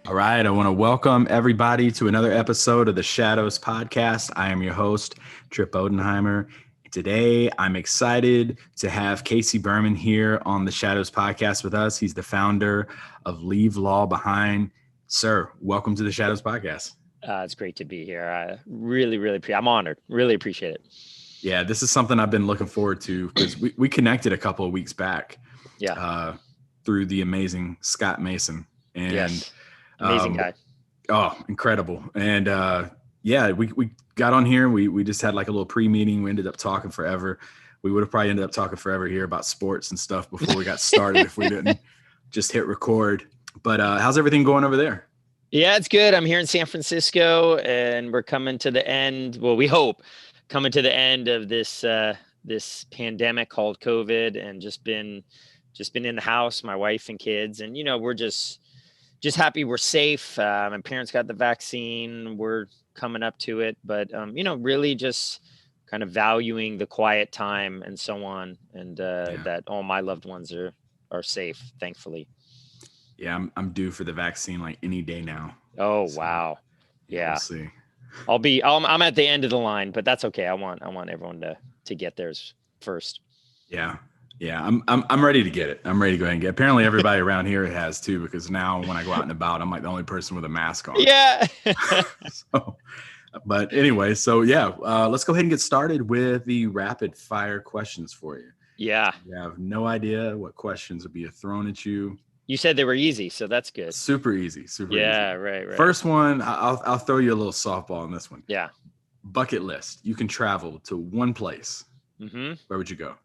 All right. I want to welcome everybody to another episode of the Shadows Podcast. I am your host, Trip Odenheimer. Today, I'm excited to have Casey Berman here on the Shadows Podcast with us. He's the founder of Leave Law Behind. Sir, welcome to the Shadows Podcast. It's great to be here. I really, I'm honored. Really appreciate it. Yeah, this is something I've been looking forward to because we connected a couple of weeks back. Yeah. Through the amazing Scott Mason. And yes. Amazing guy. Oh, incredible. And we got on here. We just had like a little pre-meeting. We ended up talking forever. We would have probably ended up talking forever here about sports and stuff before we got started if we didn't just hit record. But how's everything going over there? Yeah, it's good. I'm here in San Francisco and we're coming to the end. Well, we hope coming to the end of this this pandemic called COVID, and just been in the house, my wife and kids. And, we're just happy we're safe. My parents got the vaccine. We're coming up to it, but, really just kind of valuing the quiet time and so on. And that all my loved ones are safe, thankfully. Yeah, I'm due for the vaccine like any day now. Oh, so, wow. Yeah. We'll see. I'm at the end of the line, but that's okay. I want everyone to get theirs first. Yeah. Yeah, I'm ready to get it. I'm ready to go ahead and get it. Apparently everybody around here has too, because now when I go out and about, I'm like the only person with a mask on. Yeah. But anyway, let's go ahead and get started with the rapid fire questions for you. Yeah. You have no idea what questions will be thrown at you. You said they were easy, so that's good. Super easy. Yeah, right. First one, I'll throw you a little softball on this one. Yeah. Bucket list. You can travel to one place. Mm-hmm. Where would you go?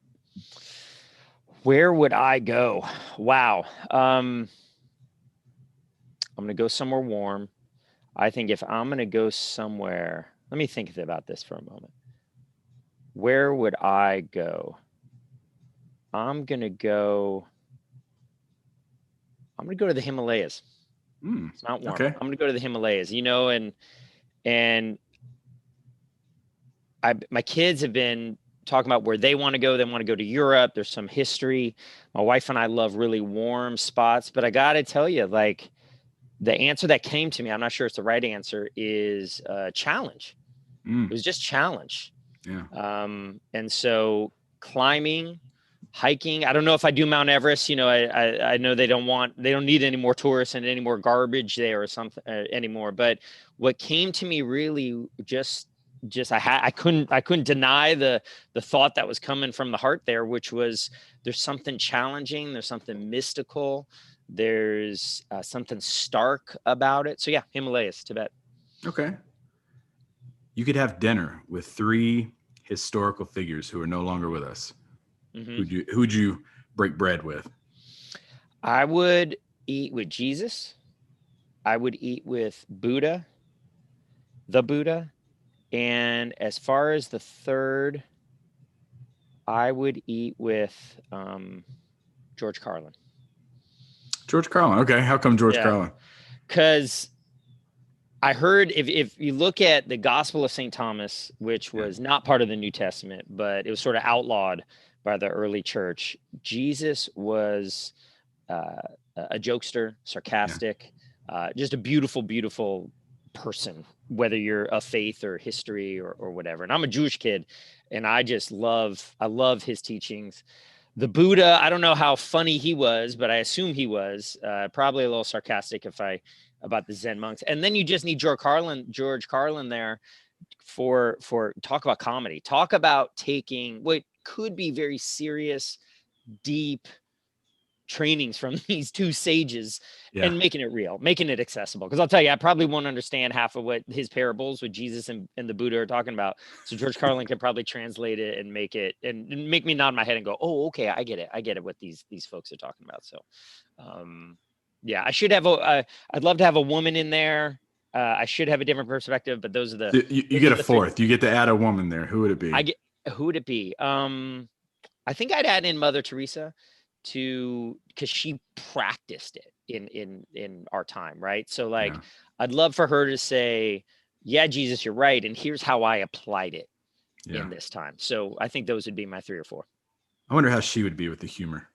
Where would I go? Wow. I'm going to go somewhere warm. I think if I'm going to go somewhere, let me think about this for a moment. Where would I go? I'm going to go to the Himalayas. It's not warm. Okay. I'm going to go to the Himalayas, and my kids have been talking about where they want to go. They want to go to Europe. There's some history. My wife and I love really warm spots, but I got to tell you, like, the answer that came to me, I'm not sure it's the right answer, is challenge. It was just challenge. Yeah. And so climbing, hiking. I don't know if I do Mount Everest. I know they don't need any more tourists and any more garbage there or something anymore. But what came to me really I couldn't deny the thought that was coming from the heart there, which was there's something challenging, there's something mystical, there's something stark about it. So yeah, Himalayas, Tibet. Okay. You could have dinner with 3 historical figures who are no longer with us. Mm-hmm. Who'd you break bread with? I would eat with Jesus. I would eat with the Buddha. And as far as the third, I would eat with George Carlin. George Carlin. Okay. How come George Carlin? Because I heard if you look at the Gospel of St. Thomas, which was not part of the New Testament, but it was sort of outlawed by the early church, Jesus was a jokester, sarcastic, just a beautiful, beautiful person, whether you're of faith or history or whatever. And I'm a Jewish kid, and I love his teachings. The Buddha, I don't know how funny he was, but I assume he was probably a little sarcastic about the Zen monks. And then you just need George Carlin there for talk about comedy, talk about taking what could be very serious, deep trainings from these 2 sages and making it real, making it accessible. Because I'll tell you, I probably won't understand half of what his parables with Jesus and the Buddha are talking about. So George Carlin could probably translate it and make me nod my head and go, oh, okay, I get it what these folks are talking about. So I should have I'd love to have a woman in there. I should have a different perspective, but those are the you get a fourth. You get to add a woman there. Who would it be? Who would it be? I think I'd add in Mother Teresa because she practiced it in our time, right? So I'd love for her to say, yeah, Jesus, you're right, and here's how I applied it in this time. So I think those would be my 3 or 4. I wonder how she would be with the humor.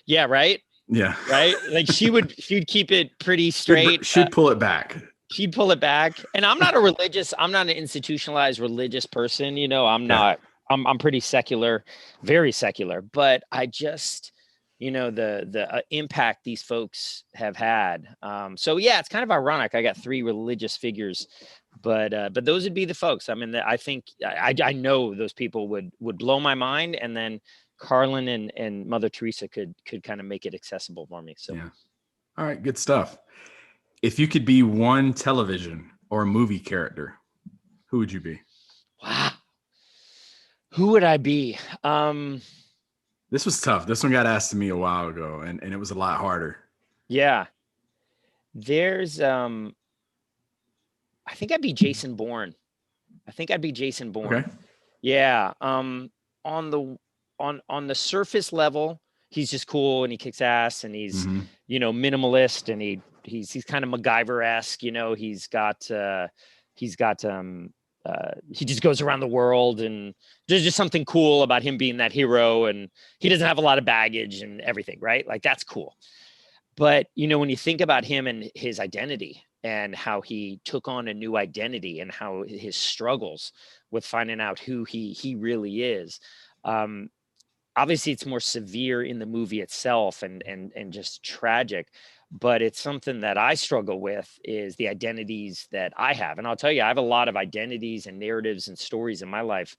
Yeah, right. Yeah. right? Like she'd keep it pretty straight. She'd pull it back. She'd pull it back. And I'm not an institutionalized religious person. I'm pretty secular, very secular, but I just, the impact these folks have had. So yeah, it's kind of ironic. I got 3 religious figures, but those would be the folks. I mean, I think I know those people would blow my mind, and then Carlin and Mother Teresa could kind of make it accessible for me. So yeah. All right, good stuff. If you could be one television or movie character, who would you be? wow, who would I be? This was tough. This one got asked to me a while ago, and it was a lot harder. Yeah, there's I think I'd be Jason Bourne. Okay. Yeah. On the surface level, he's just cool and he kicks ass and he's, minimalist, and he's kind of MacGyver-esque, he just goes around the world, and there's just something cool about him being that hero, and he doesn't have a lot of baggage and everything, right? Like, that's cool. But, when you think about him and his identity and how he took on a new identity and how his struggles with finding out who he really is, obviously it's more severe in the movie itself and just tragic, but it's something that I struggle with, is the identities that I have. And I'll tell you, I have a lot of identities and narratives and stories in my life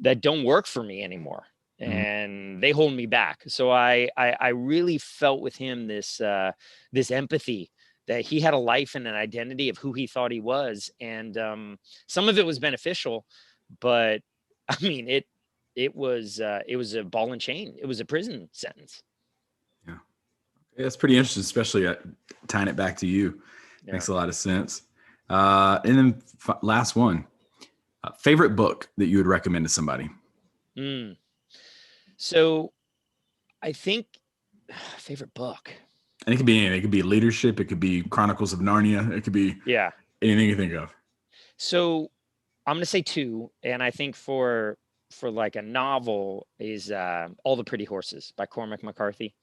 that don't work for me anymore, and they hold me back. So I really felt with him this empathy, that he had a life and an identity of who he thought he was. And some of it was beneficial, but I mean, it was a ball and chain. It was a prison sentence. Yeah. That's pretty interesting, especially tying it back to you. Yeah. Makes a lot of sense. And then last one, favorite book that you would recommend to somebody? So I think favorite book. And it could be anything. It could be leadership. It could be Chronicles of Narnia. It could be anything you think of. So I'm going to say 2. And I think for like a novel is All the Pretty Horses by Cormac McCarthy.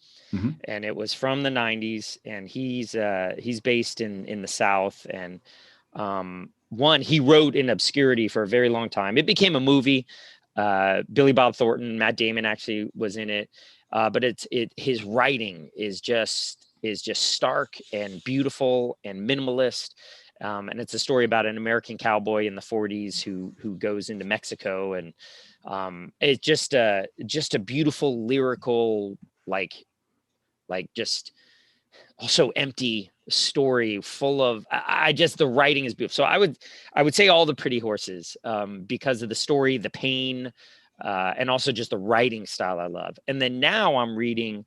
And it was from the 90s, and he's based in the South. And he wrote in obscurity for a very long time. It became a movie. Billy Bob Thornton, Matt Damon actually was in it. But his writing is just stark and beautiful and minimalist. And it's a story about an American cowboy in the 40s who goes into Mexico, and it's just a beautiful lyrical, like just also empty story full of, the writing is beautiful. So I would say All the Pretty Horses, because of the story, the pain, and also just the writing style I love. And then now I'm reading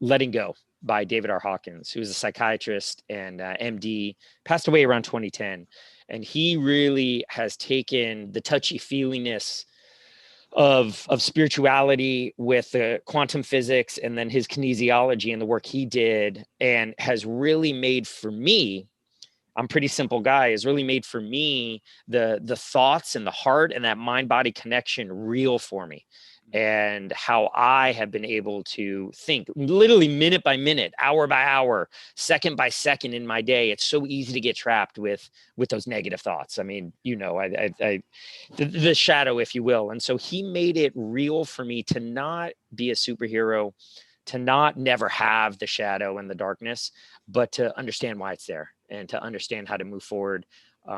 Letting Go by David R. Hawkins, who's a psychiatrist and MD, passed away around 2010. And he really has taken the touchy-feeliness of spirituality with the quantum physics and then his kinesiology and the work he did, and has really made for me, I'm a pretty simple guy, has really made for me the thoughts and the heart and that mind-body connection real for me. And how I have been able to think literally minute by minute, hour by hour, second by second in my day. It's so easy to get trapped with those negative thoughts. I mean, the shadow, if you will. And so he made it real for me to not be a superhero, to not never have the shadow and the darkness, but to understand why it's there and to understand how to move forward,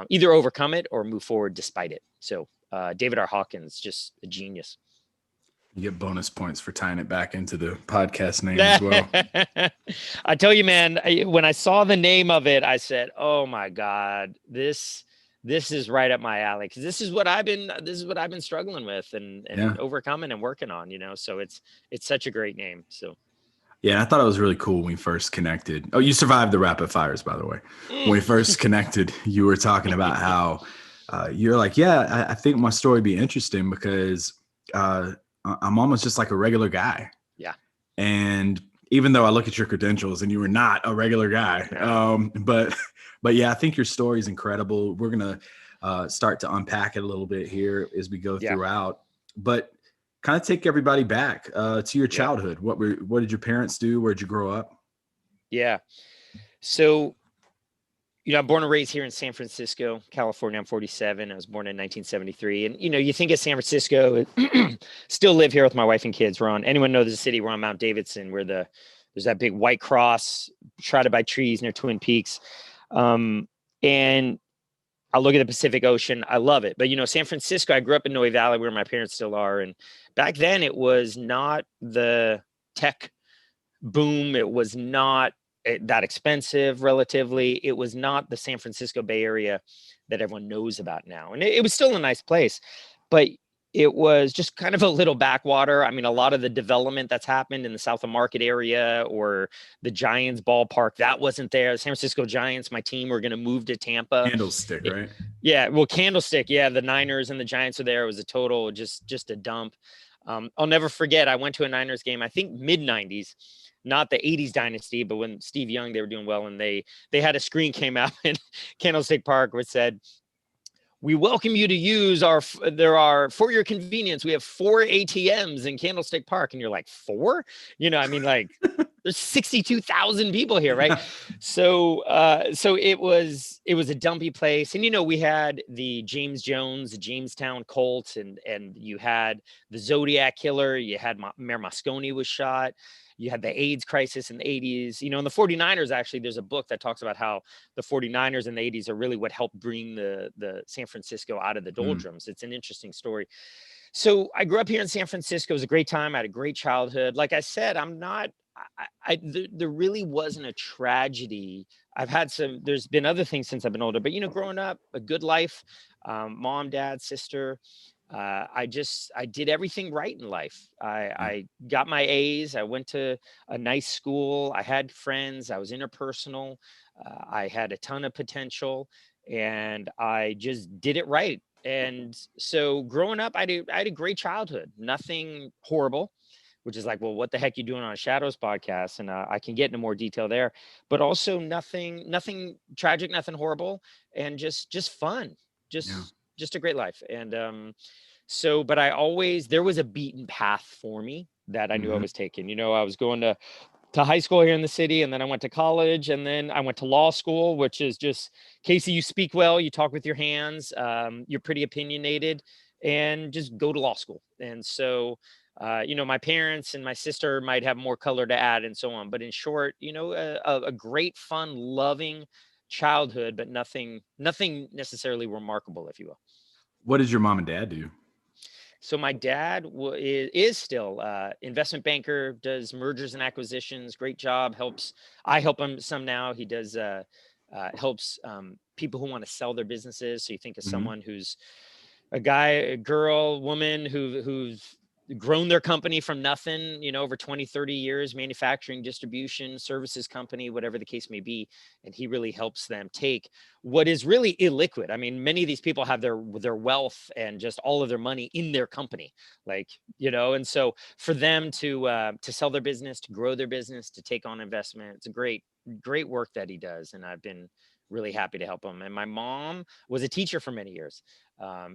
either overcome it or move forward despite it. So David R. Hawkins, just a genius. You get bonus points for tying it back into the podcast name as well. I tell you, man, when I saw the name of it, I said, "Oh my God, this is right up my alley." Because this is what I've been struggling with and overcoming and working on. So it's such a great name. So. Yeah, I thought it was really cool when we first connected. Oh, you survived the rapid fires, by the way. When we first connected, you were talking about how you're like, yeah, I think my story would be interesting because I'm almost just like a regular guy. Yeah. And even though I look at your credentials and you were not a regular guy, but yeah, I think your story is incredible. We're going to start to unpack it a little bit here as we go throughout. But kind of take everybody back to your childhood. What did your parents do? Where'd you grow up? Yeah. So, I'm born and raised here in San Francisco, California. I'm 47. I was born in 1973. And, you think of San Francisco, still live here with my wife and kids. Anyone knows the city? We're on Mount Davidson, where there's that big white cross shrouded by trees near Twin Peaks. And I look at the Pacific Ocean. I love it. But, San Francisco, I grew up in Noe Valley, where my parents still are. And back then it was not the tech boom. It was not that expensive relatively. It was not the San Francisco Bay Area that everyone knows about now. And it was still a nice place, but it was just kind of a little backwater. I mean, a lot of the development that's happened in the South of Market area or the Giants ballpark, that wasn't there. The San Francisco Giants, my team, were going to move to Tampa. Candlestick, right? Yeah. Well, Candlestick. Yeah. The Niners and the Giants are there. It was a total, just a dump. I'll never forget. I went to a Niners game, I think mid 90s, not the 80s dynasty, but when Steve Young, they were doing well. And they had a screen came out in Candlestick Park which said, "We welcome you to use for your convenience, we have 4 ATMs in Candlestick Park." And you're like, 4? There's 62,000 people here, right? So it was a dumpy place. And, we had the James Jones, the Jamestown Colts, and you had the Zodiac Killer. You had Mayor Moscone was shot. You had the AIDS crisis in the 80s. And the 49ers, actually, there's a book that talks about how the 49ers in the 80s are really what helped bring the San Francisco out of the doldrums. It's an interesting story. So I grew up here in San Francisco. It was a great time. I had a great childhood. Like I said, there really wasn't a tragedy. There's been other things since I've been older, but, growing up, a good life, mom, dad, sister. I did everything right in life. I got my A's. I went to a nice school. I had friends. I was interpersonal. I had a ton of potential, and I just did it right. And so growing up, I had a great childhood. Nothing horrible, which is like, well, what the heck you doing on a Shadows podcast? And I can get into more detail there, but also nothing tragic, nothing horrible, and just fun, just a great life. And but there was a beaten path for me that I knew I was taking. I was going to high school here in the city, and then I went to college, and then I went to law school, which is just, Casey, you speak well, you talk with your hands, you're pretty opinionated, and just go to law school. And so, my parents and my sister might have more color to add and so on. But in short, a great, fun, loving childhood, but nothing necessarily remarkable, if you will. What did your mom and dad do? So my dad is still investment banker, does mergers and acquisitions. Great job. I help him some now. He does helps people who want to sell their businesses. So you think of someone who's a guy, a girl, woman who's grown their company from nothing, over 20, 30 years, manufacturing, distribution, services company, whatever the case may be. And he really helps them take what is really illiquid. I mean, many of these people have their wealth and just all of their money in their company, and so for them to sell their business, to grow their business, to take on investment, it's a great work that he does. And I've been really happy to help him. And my mom was a teacher for many years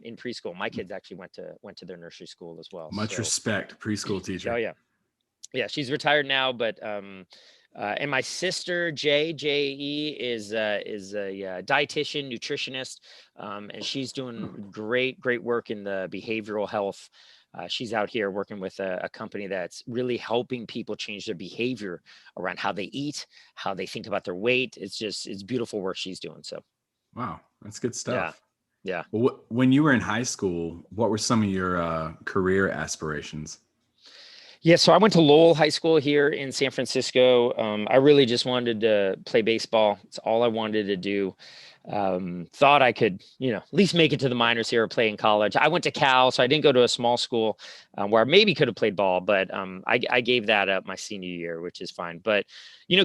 in preschool. My kids actually went to their nursery school as well. Much respect, preschool teacher. Oh yeah. She's retired now, but and my sister J.E. is a dietitian, nutritionist, and she's doing great work in the behavioral health. She's out here working with a company that's really helping people change their behavior around how they eat, how they think about their weight. It's beautiful work she's doing. So, wow, that's good stuff. Yeah. Well, when you were in high school, what were some of your career aspirations? Yeah, so I went to Lowell High School here in San Francisco. I really just wanted to play baseball. It's all I wanted to do. Thought I could, at least make it to the minors here or play in college. I went to Cal, so I didn't go to a small school where I maybe could have played ball, but I gave that up my senior year, which is fine. But,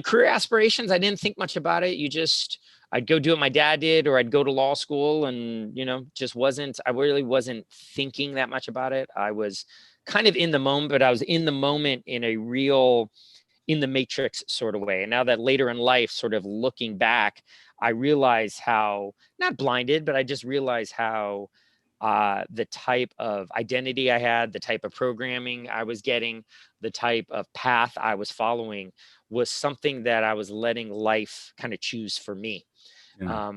career aspirations, I didn't think much about it. I'd go do what my dad did, or I'd go to law school and, I really wasn't thinking that much about it. I was kind of in the moment, but I was in the moment in a real, in the matrix sort of way. And now that later in life, sort of looking back, I realize how, not blinded, but I just realize how the type of identity I had, the type of programming I was getting, the type of path I was following was something that I was letting life kind of choose for me. Yeah.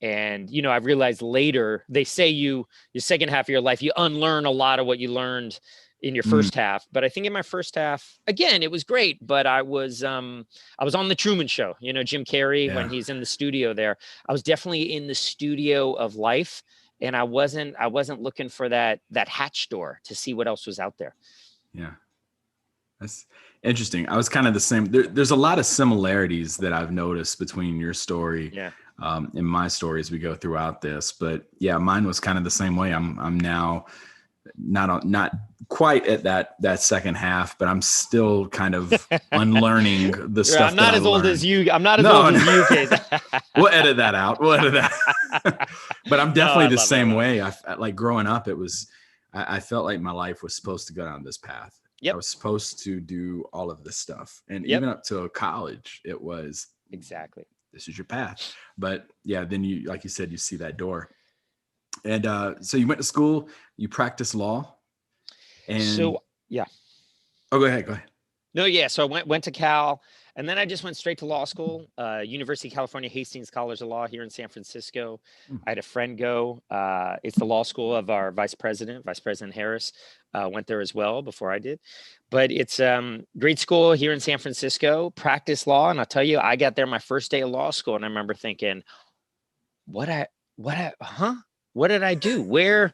And, you know, I've realized later, they say your second half of your life, you unlearn a lot of what you learned in your Mm, first half. But I think in my first half, again, it was great, but I was on the Truman Show, you know, Jim Carrey, when yeah. he's in the studio there. I was definitely in the studio of life, and I wasn't looking for that hatch door to see what else was out there. Yeah. That's interesting. I was kind of the same. There's a lot of similarities that I've noticed between your story Yeah. and my story as we go throughout this. But yeah, mine was kind of the same way. I'm now not quite at that second half, but I'm still kind of unlearning the stuff I'm that not I as old learned. as you. I'm not as No, old as no. you, Case. We'll edit that out. We'll edit that. But I'm No, definitely I the love it. I same love it. way. Like growing up, it was, I felt like my life was supposed to go down this path. I Yep. was supposed to do all of this stuff. And Yep. even up to college, it was Exactly. this is your path. But yeah, then you, like you said, you see that door. And so you went to school, you practiced law, and So yeah. oh, go ahead. Go ahead. No, yeah. So I went to Cal, and then I just went straight to law school, University of California, Hastings College of Law here in San Francisco. Hmm. I had a friend go. It's the law school of our Vice President Harris. Went there as well before I did. But it's great school here in San Francisco, practice law. And I'll tell you, I got there my first day of law school, and I remember thinking, what did I do? Where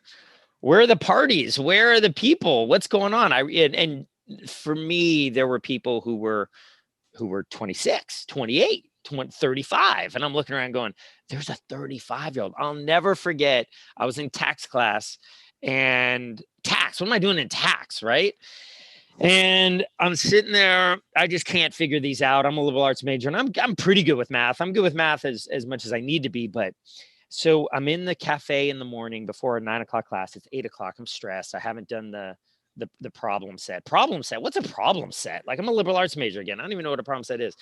are the parties? Where are the people? What's going on? And for me, there were people who were 26, 28, 35. And I'm looking around going, there's a 35-year-old. I'll never forget. I was in tax class, and tax, what am I doing in tax? Right. And I'm sitting there. I just can't figure these out. I'm a liberal arts major, and I'm pretty good with math. I'm good with math as much as I need to be. But so I'm in the cafe in the morning before a 9 o'clock class. It's 8 o'clock. I'm stressed. I haven't done the problem set. Problem set. What's a problem set? Like, I'm a liberal arts major again. I don't even know what a problem set is.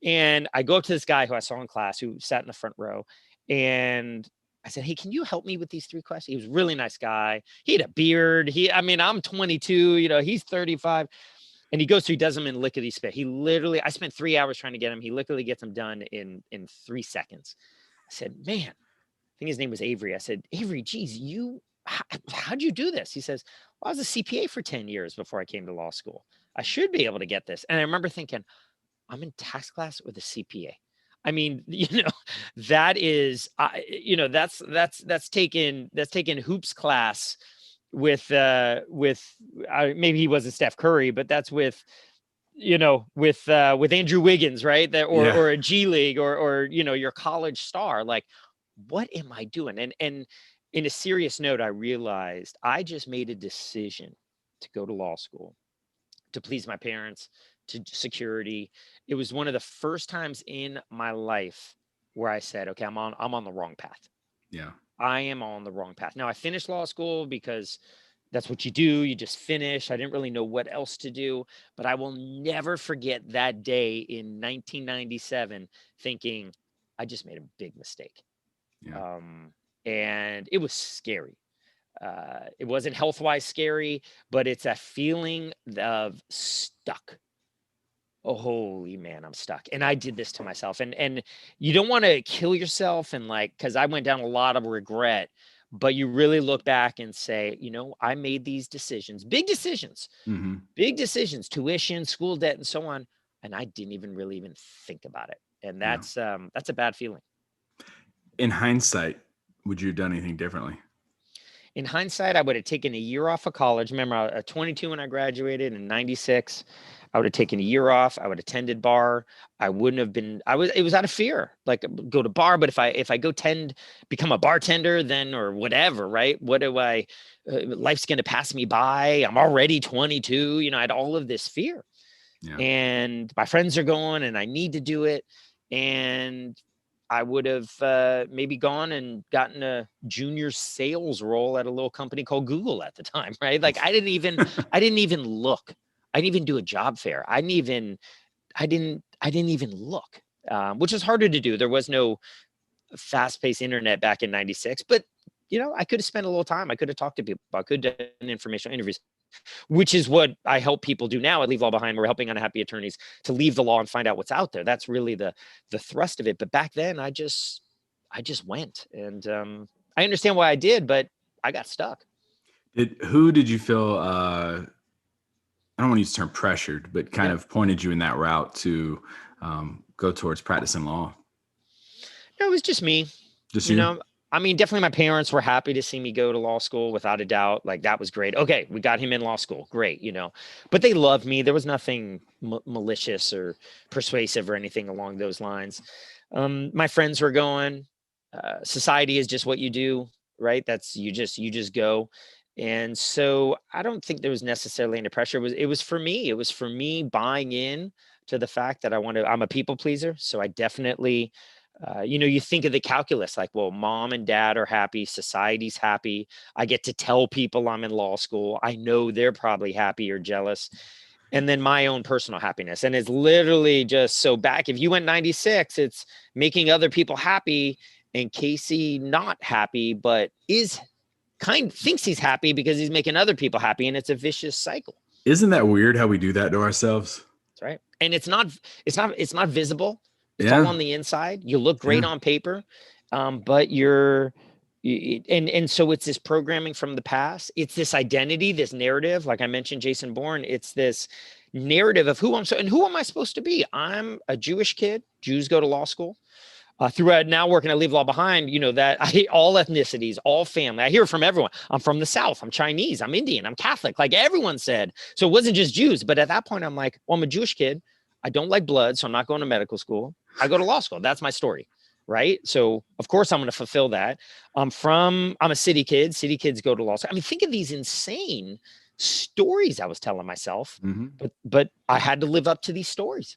And I go up to this guy who I saw in class who sat in the front row, and I said, "Hey, can you help me with these 3 questions?" He was a really nice guy. He had a beard. I'm 22, you know, he's 35. And he goes through, he does them in lickety spit. I spent 3 hours trying to get him. He literally gets them done in 3 seconds. I said, "Man," I think his name was Avery. I said, "Avery, geez, how'd you do this?" He says, "Well, I was a CPA for 10 years before I came to law school. I should be able to get this." And I remember thinking, I'm in tax class with a CPA. I mean, you know, that is, that's taken hoops class with maybe he wasn't Steph Curry, but that's with, with Andrew Wiggins, right? That, Yeah. or a G League, or, you know, your college star. Like, what am I doing? And in a serious note, I realized I just made a decision to go to law school, to please my parents, to security. It was one of the first times in my life where I said, okay, I'm on the wrong path. Yeah. I am on the wrong path. Now, I finished law school because that's what you do. You just finish. I didn't really know what else to do, but I will never forget that day in 1997 thinking, I just made a big mistake. Yeah. And it was scary. It wasn't health-wise scary, but it's a feeling of stuck. Oh, holy man, I'm stuck. And I did this to myself. And you don't want to kill yourself, and like, because I went down a lot of regret, but you really look back and say, you know, I made these decisions, big decisions, tuition, school debt, and so on. And I didn't even really think about it. And Yeah. that's a bad feeling. In hindsight, would you have done anything differently? In hindsight, I would have taken a year off of college. Remember, I was 22 when I graduated in 96. I would have taken a year off. I would have attended bar. I wouldn't have been, it was out of fear, like, go to bar. But if I go become a bartender, then, or whatever, right? What do life's going to pass me by. I'm already 22. You know, I had all of this fear. Yeah. And my friends are going, and I need to do it. And I would have maybe gone and gotten a junior sales role at a little company called Google at the time, right? Like, I didn't even look. I didn't even do a job fair. I didn't even look, which was harder to do. There was no fast-paced internet back in 96, but I could have spent a little time. I could have talked to people. I could have done informational interviews, which is what I help people do now at Leave Law Behind. We're helping unhappy attorneys to leave the law and find out what's out there. That's really the thrust of it. But back then I just went, and I understand why I did, but I got stuck. Who did you feel, I don't want to use the term pressured, but kind of pointed you in that route to go towards practicing law? No, it was just me. Just you? I mean, definitely my parents were happy to see me go to law school, without a doubt. Like, that was great. Okay, we got him in law school. Great, But they loved me. There was nothing malicious or persuasive or anything along those lines. My friends were going. Society is just what you do, right? you just go. And so I don't think there was necessarily any pressure. It was for me. It was for me buying in to the fact that I'm a people pleaser. So I definitely, you think of the calculus, like, well, mom and dad are happy, society's happy. I get to tell people I'm in law school. I know they're probably happy or jealous. And then my own personal happiness. And it's literally just so back. If you went 96, it's making other people happy, and Casey not happy, but thinks he's happy because he's making other people happy. And it's a vicious cycle. Isn't that weird how we do that to ourselves? That's right. And it's not visible. It's all on the inside. You look great on paper, but and so it's this programming from the past. It's this identity, this narrative. Like I mentioned, Jason Bourne. It's this narrative of who am I supposed to be? I'm a Jewish kid. Jews go to law school. Throughout now working at Leave Law Behind, that I hate all ethnicities, all family. I hear from everyone. I'm from the South. I'm Chinese. I'm Indian. I'm Catholic. Like everyone said. So it wasn't just Jews. But at that point, I'm like, well, I'm a Jewish kid. I don't like blood, so I'm not going to medical school. I go to law school. That's my story, right? So of course I'm going to fulfill that. I'm a city kid. City kids go to law school. I mean, think of these insane stories I was telling myself, but I had to live up to these stories.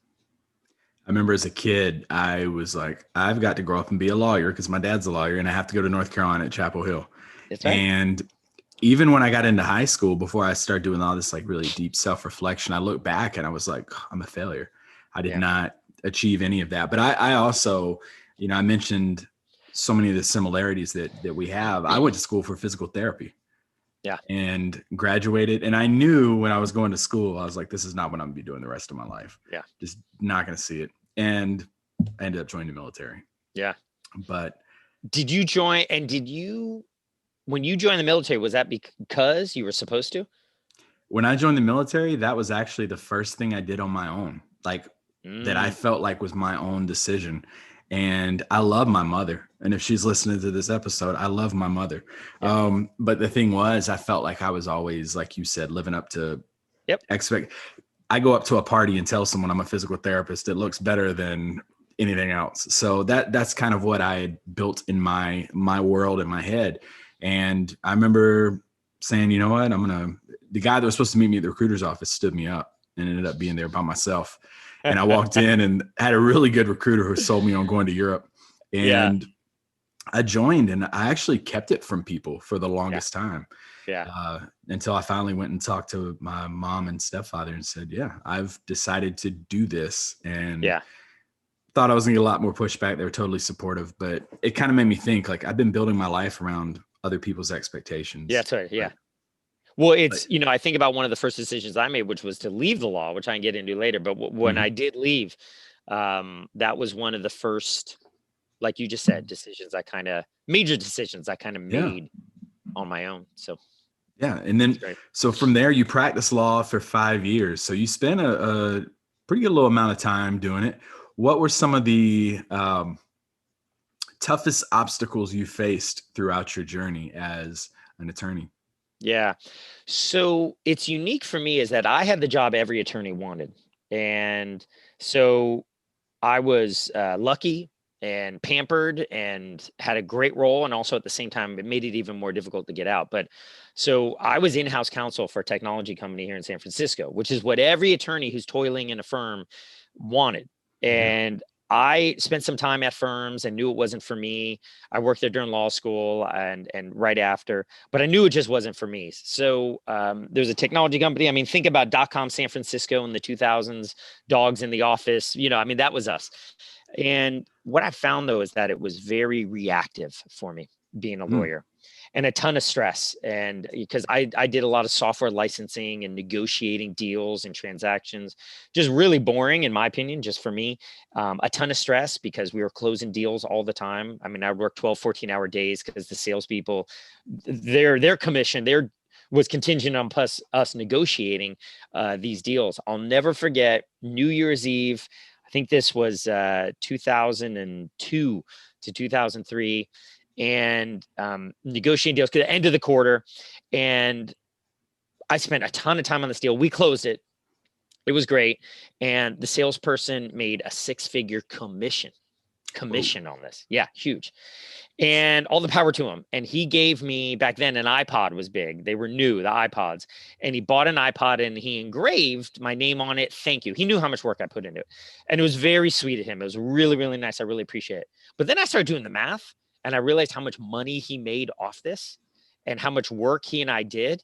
I remember as a kid, I was like, I've got to grow up and be a lawyer because my dad's a lawyer, and I have to go to North Carolina at Chapel Hill. That's right. And even when I got into high school, before I started doing all this like really deep self-reflection, I look back and I was like, I'm a failure. I did not achieve any of that. But I also, I mentioned so many of the similarities that we have. I went to school for physical therapy. Yeah. And graduated. And I knew when I was going to school, I was like, this is not what I'm going to be doing the rest of my life. Yeah. Just not going to see it. And I ended up joining the military. Yeah. But did you join, and when you joined the military, was that because you were supposed to? When I joined the military, that was actually the first thing I did on my own, like that I felt like was my own decision. And I love my mother. And if she's listening to this episode, I love my mother. Yeah. But the thing was, I felt like I was always, like you said, living up to I go up to a party and tell someone I'm a physical therapist. It looks better than anything else. So that's kind of what I had built in my world, in my head. And I remember saying, you know what, the guy that was supposed to meet me at the recruiter's office stood me up and ended up being there by myself. And I walked in and had a really good recruiter who sold me on going to Europe. And I joined, and I actually kept it from people for the longest time. Yeah. Until I finally went and talked to my mom and stepfather and said, I've decided to do this. And thought I was gonna get a lot more pushback. They were totally supportive, but it kind of made me think, like, I've been building my life around other people's expectations. Yeah, that's right. Yeah. Well, I think about one of the first decisions I made, which was to leave the law, which I can get into later. But when I did leave, that was one of the first, like you just said, major decisions I kind of made on my own. So, and then, so from there, you practiced law for 5 years. So you spent a pretty good little amount of time doing it. What were some of the toughest obstacles you faced throughout your journey as an attorney? Yeah. So it's unique for me is that I had the job every attorney wanted. And so I was lucky and pampered and had a great role. And also at the same time, it made it even more difficult to get out. But so I was in-house counsel for a technology company here in San Francisco, which is what every attorney who's toiling in a firm wanted. And I spent some time at firms and knew it wasn't for me. I worked there during law school and right after, but I knew it just wasn't for me. So there's a technology company. I mean, think about .com San Francisco in the 2000s, dogs in the office, that was us. And what I found though, is that it was very reactive for me being a lawyer. and a ton of stress. And because I did a lot of software licensing and negotiating deals and transactions, just really boring, in my opinion, just for me. A ton of stress because we were closing deals all the time. I mean, I worked 12, 14-hour days because the salespeople, their commission, was contingent on us negotiating these deals. I'll never forget New Year's Eve. I think this was 2002 to 2003, and negotiating deals to the end of the quarter. And I spent a ton of time on this deal. We closed it. It was great. And the salesperson made a 6-figure commission on this. Yeah, huge. And all the power to him. And he gave me, back then, an iPod was big. They were new, the iPods. And he bought an iPod and he engraved my name on it. Thank you. He knew how much work I put into it. And it was very sweet of him. It was really, really nice. I really appreciate it. But then I started doing the math and I realized how much money he made off this and how much work he and I did.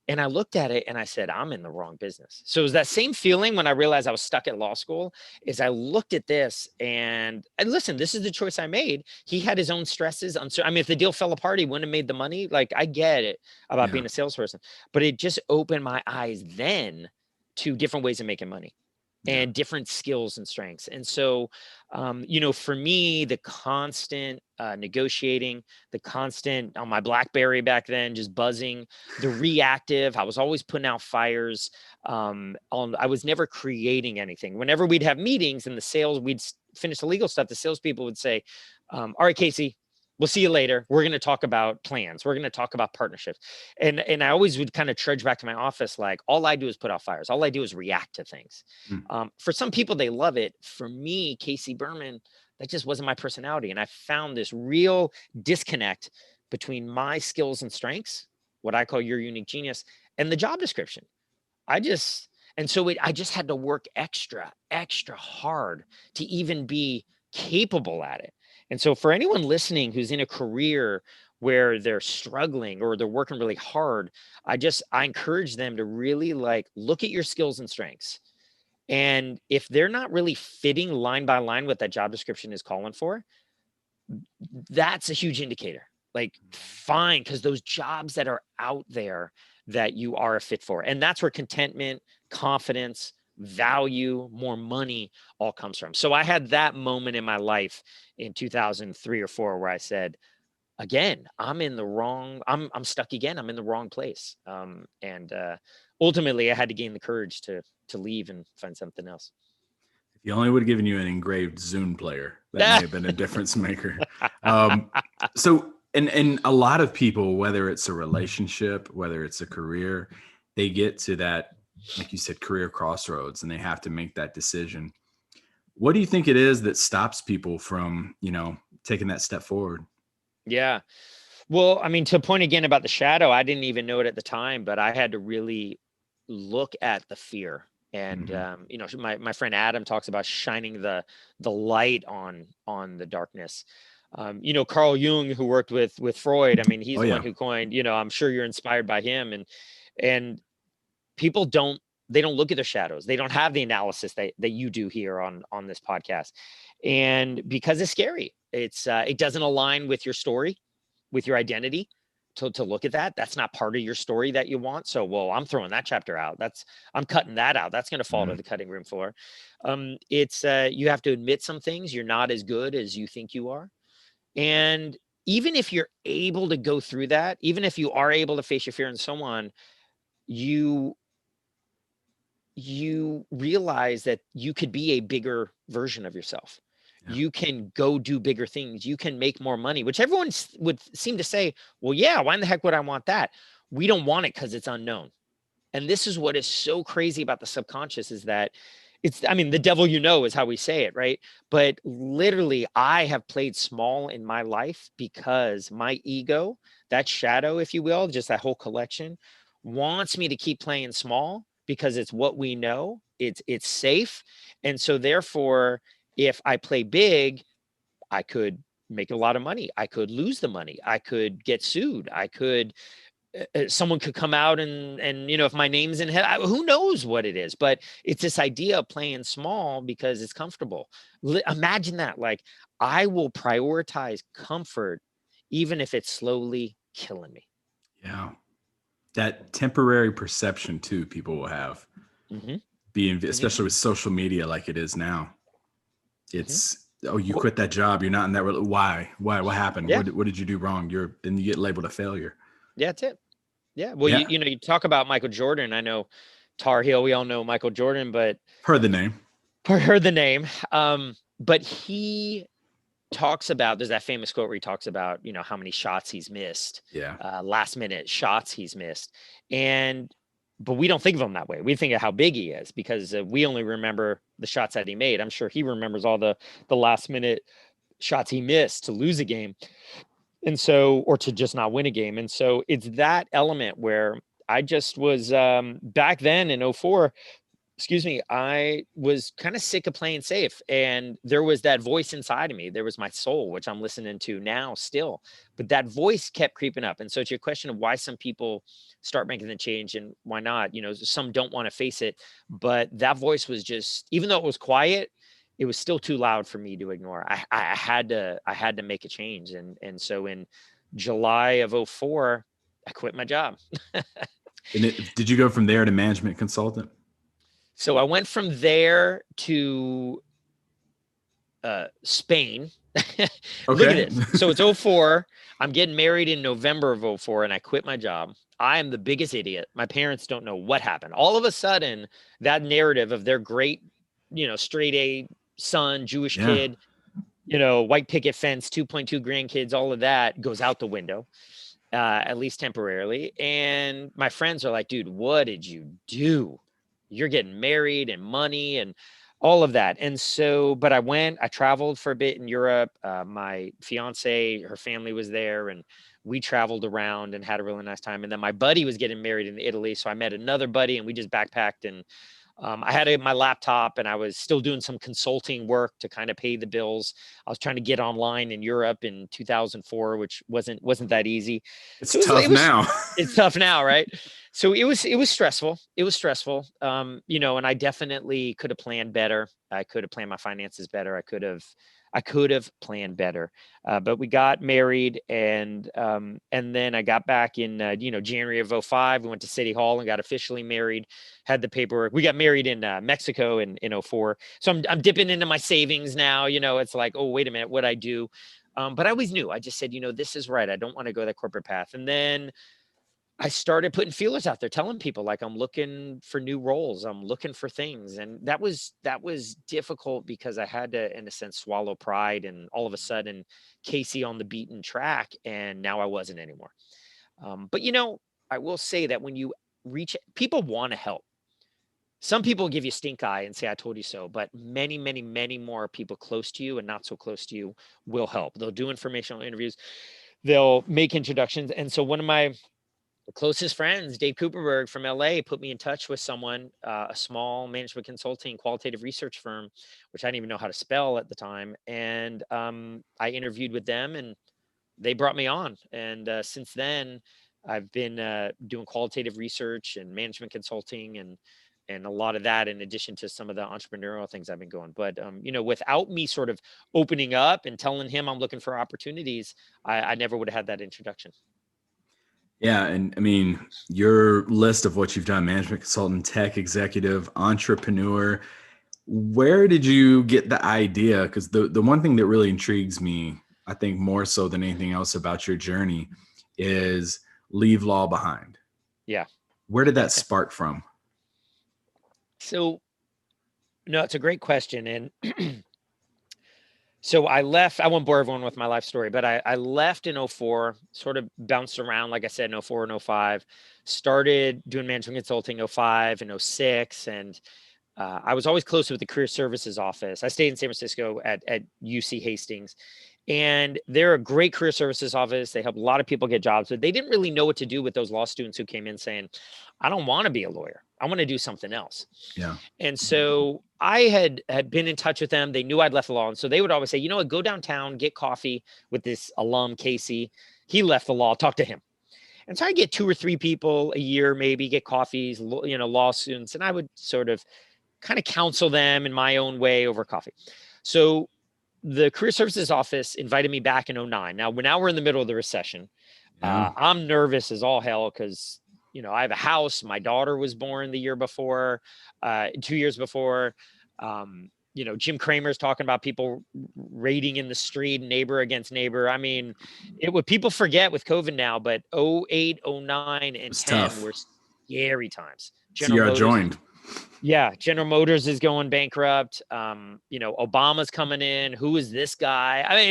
And I looked at it and I said, I'm in the wrong business. So it was that same feeling when I realized I was stuck at law school. Is I looked at this and listen, this is the choice I made. He had his own stresses. I mean, if the deal fell apart, he wouldn't have made the money. Like, I get it about being a salesperson, but it just opened my eyes then to different ways of making money and different skills and strengths. And so, for me, the constant negotiating, the constant on my BlackBerry back then, just buzzing, the reactive, I was always putting out fires. I was never creating anything. Whenever we'd have meetings and the sales, we'd finish the legal stuff, the salespeople would say, all right, Casey, we'll see you later. We're going to talk about plans. We're going to talk about partnerships. And I always would kind of trudge back to my office. Like, all I do is put out fires. All I do is react to things. For some people, they love it. For me, Casey Berman, that just wasn't my personality. And I found this real disconnect between my skills and strengths, what I call your unique genius, and the job description. I just had to work extra hard to even be capable at it. And so for anyone listening who's in a career where they're struggling or they're working really hard, I encourage them to really look at your skills and strengths. And if they're not really fitting line by line what that job description is calling for, that's a huge indicator. Fine, because those jobs that are out there that you are a fit for. And that's where contentment, confidence, value, more money all comes from. So I had that moment in my life in 2003 or 4 where I said, again, I'm stuck again. I'm in the wrong place. And ultimately I had to gain the courage to leave and find something else. If he only would have given you an engraved Zune player, that may have been a difference maker. So, and a lot of people, whether it's a relationship, whether it's a career, they get to that, like you said, career crossroads, and they have to make that decision. What do you think it is that stops people from, taking that step forward? Yeah. Well, I mean, to a point again about the shadow, I didn't even know it at the time, but I had to really look at the fear. And, my friend Adam talks about shining the light on the darkness. Carl Jung, who worked with Freud, I mean, he's the one who coined, I'm sure you're inspired by him. And people don't look at their shadows. They don't have the analysis that you do here on this podcast. And because it's scary, it doesn't align with your story, with your identity. To look at that, that's not part of your story that you want. So, well, I'm throwing that chapter out. I'm cutting that out. That's going to fall to the cutting room floor. You have to admit some things. You're not as good as you think you are. And even if you're able to go through that, even if you are able to face your fear and so on, you realize that you could be a bigger version of yourself. You can go do bigger things. You can make more money, which everyone would seem to say, well, yeah, why in the heck would I want that? We don't want it because it's unknown. And this is what is so crazy about the subconscious is that the devil, is how we say it, right? But literally, I have played small in my life because my ego, that shadow, if you will, just that whole collection, wants me to keep playing small because it's what we know. It's safe. And so therefore, if I play big, I could make a lot of money. I could lose the money. I could get sued. I could, someone could come out and if my name's in head, who knows what it is, but it's this idea of playing small because it's comfortable. Imagine that. I will prioritize comfort, even if it slowly killing me. Yeah. That temporary perception too, people will have Mm-hmm. being, You, especially with social media like it is now. mm-hmm. It's, oh, you Well, quit that job. You're not in that. Why? What happened? yeah, What did you do wrong? Then you get labeled a failure. yeah, that's it. Yeah. Well, Yeah. you talk about Michael Jordan. I know Tar Heel. We all know Michael Jordan, but Heard the name. heard the name. But he talks about, there's that famous quote where he talks about, how many shots he's missed, Yeah. last minute shots he's missed. But we don't think of him that way. We think of how big he is because we only remember the shots that he made. I'm sure he remembers all the last minute shots he missed to lose a game. And so, or to just not win a game. And so it's that element where I just was back then in '04, excuse me, I was kind of sick of playing safe. And there was that voice inside of me. There was my soul, which I'm listening to now still. But that voice kept creeping up. And so to your question of why some people start making the change and why not, some don't want to face it. But that voice was just, even though it was quiet, it was still too loud for me to ignore. I had to make a change. And so in July of '04, I quit my job. And did you go from there to management consultant? So I went from there to Spain. Look at Okay. this. So it's '04. I'm getting married in November of '04, and I quit my job. I am the biggest idiot. My parents don't know what happened. All of a sudden, that narrative of their great, straight A son, Jewish Yeah. kid, white picket fence, 2.2 grandkids, all of that goes out the window, at least temporarily. And my friends are like, dude, what did you do? You're getting married and money and all of that. And so, but I traveled for a bit in Europe. My fiance, her family was there, and we traveled around and had a really nice time. And then my buddy was getting married in Italy. So I met another buddy and we just backpacked, and I had my laptop and I was still doing some consulting work to kind of pay the bills. I was trying to get online in Europe in 2004, which wasn't that easy. It's So tough now. it's tough now, right? So it was stressful. It was stressful. And I definitely could have planned better. I could have planned my finances better. I could have planned better. But we got married, and then I got back in January of '05. We went to City Hall and got officially married. Had the paperwork. We got married in Mexico in '04. So I'm dipping into my savings now. It's like, oh, wait a minute, what I do. But I always knew. I just said, this is right. I don't want to go that corporate path. And then I started putting feelers out there, telling people like I'm looking for new roles. I'm looking for things. And that was difficult because I had to, in a sense, swallow pride. And all of a sudden, Casey on the beaten track, and now I wasn't anymore. But I will say that when you people want to help. Some people give you stink eye and say, I told you so, but many, many, many more people close to you and not so close to you will help. They'll do informational interviews. They'll make introductions. And so one of my closest friends, Dave Cooperberg from LA, put me in touch with someone, a small management consulting qualitative research firm, which I didn't even know how to spell at the time. And I interviewed with them and they brought me on. And since then, I've been doing qualitative research and management consulting and a lot of that in addition to some of the entrepreneurial things I've been going. But, without me sort of opening up and telling him I'm looking for opportunities, I never would have had that introduction. Yeah. And I mean, your list of what you've done, management consultant, tech executive, entrepreneur, where did you get the idea? Because the one thing that really intrigues me, I think more so than anything else about your journey, is leave law behind. Yeah. Where did that spark from? So, no, it's a great question. And so I left, I won't bore everyone with my life story, but I left in '04, sort of bounced around, like I said, in '04 and '05, started doing management consulting '05 and '06. And I was always close with the career services office. I stayed in San Francisco at UC Hastings. And they're a great career services office. They help a lot of people get jobs, but they didn't really know what to do with those law students who came in saying, I don't want to be a lawyer. I want to do something else. Yeah. And so I had been in touch with them. They knew I'd left the law. And so they would always say, you know what, go downtown, get coffee with this alum, Casey. He left the law, talk to him. And so I get 2 or 3 people a year, maybe get coffees, law students. And I would sort of kind of counsel them in my own way over coffee. So the career services office invited me back in '09. Now we're in the middle of the recession, Yeah. I'm nervous as all hell because, I have a house. My daughter was born the year before, 2 years before. Jim Cramer's talking about people raiding in the street, neighbor against neighbor. I mean, what people forget with COVID now, but 08, 09, and It's 10 tough. were scary times. General Sierra Motors joined. Yeah, General Motors is going bankrupt. Obama's coming in. Who is this guy? I mean,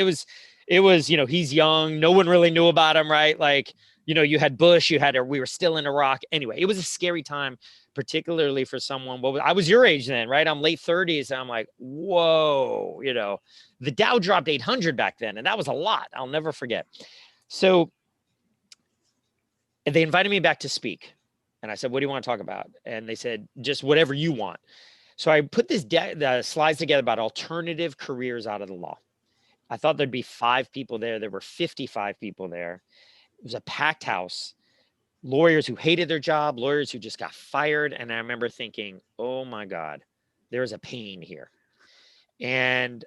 it was, he's young. No one really knew about him, right? Like, you had Bush, we were still in Iraq. Anyway, it was a scary time, particularly for someone. Well, I was your age then, right? I'm late 30s. And I'm like, whoa, the Dow dropped 800 back then. And that was a lot. I'll never forget. So they invited me back to speak. And I said, what do you want to talk about? And they said, just whatever you want. So I put the slides together about alternative careers out of the law. I thought there'd be 5 people there. There were 55 people there. It was a packed house. Lawyers who hated their job, lawyers who just got fired. And I remember thinking, oh my God, there's a pain here. And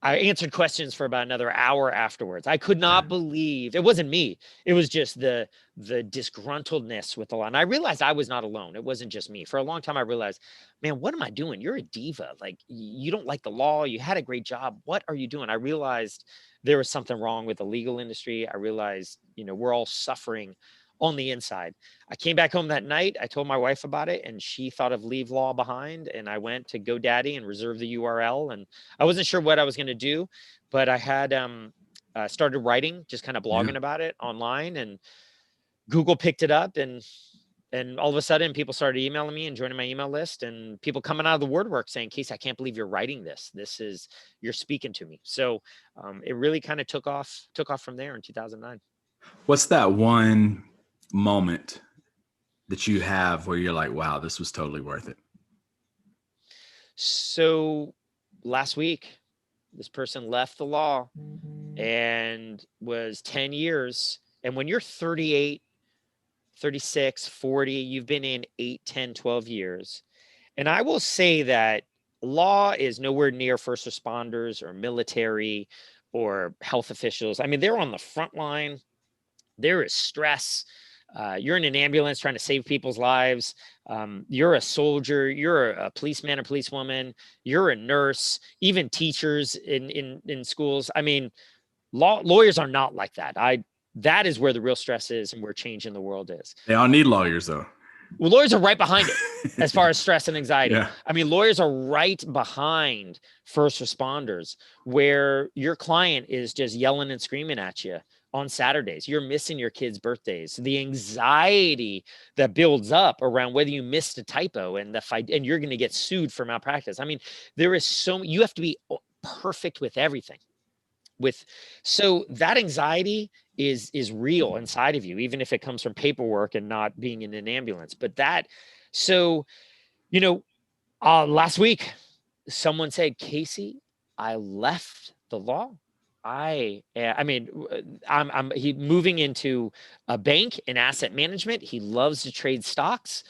I answered questions for about another hour afterwards. I could not believe it wasn't me. It was just the disgruntledness with the law. And I realized I was not alone. It wasn't just me. For a long time, I realized, man, what am I doing? You're a diva. Like, you don't like the law. You had a great job. What are you doing? I realized there was something wrong with the legal industry. I realized, we're all suffering on the inside. I came back home that night. I told my wife about it, and she thought of leave law behind. And I went to GoDaddy and reserved the URL. And I wasn't sure what I was going to do, but I had started writing, just kind of blogging about it online, and Google picked it up. And all of a sudden, people started emailing me and joining my email list, and people coming out of the woodwork saying, Casey, I can't believe you're writing this. You're speaking to me. So it really kind of took off from there in 2009. What's that one moment that you have where you're like, wow, this was totally worth it? So last week, this person left the law and was 10 years. And when you're 38, 36, 40, you've been in 8, 10, 12 years. And I will say that law is nowhere near first responders or military or health officials. I mean, they're on the front line. There is stress. You're in an ambulance trying to save people's lives. You're a soldier. You're a policeman or policewoman. You're a nurse. Even teachers in schools. I mean, lawyers are not like that. That is where the real stress is and where change in the world is. They all need lawyers, though. Well, lawyers are right behind it as far as stress and anxiety. Yeah. I mean, lawyers are right behind first responders, where your client is just yelling and screaming at you on Saturdays. You're missing your kids' birthdays. The anxiety that builds up around whether you missed a typo and the fight, and you're going to get sued for malpractice. I mean, you have to be perfect with everything. So that anxiety is real inside of you, even if it comes from paperwork and not being in an ambulance. But last week, someone said, Casey, I left the law. I'm moving into a bank in asset management. He loves to trade stocks.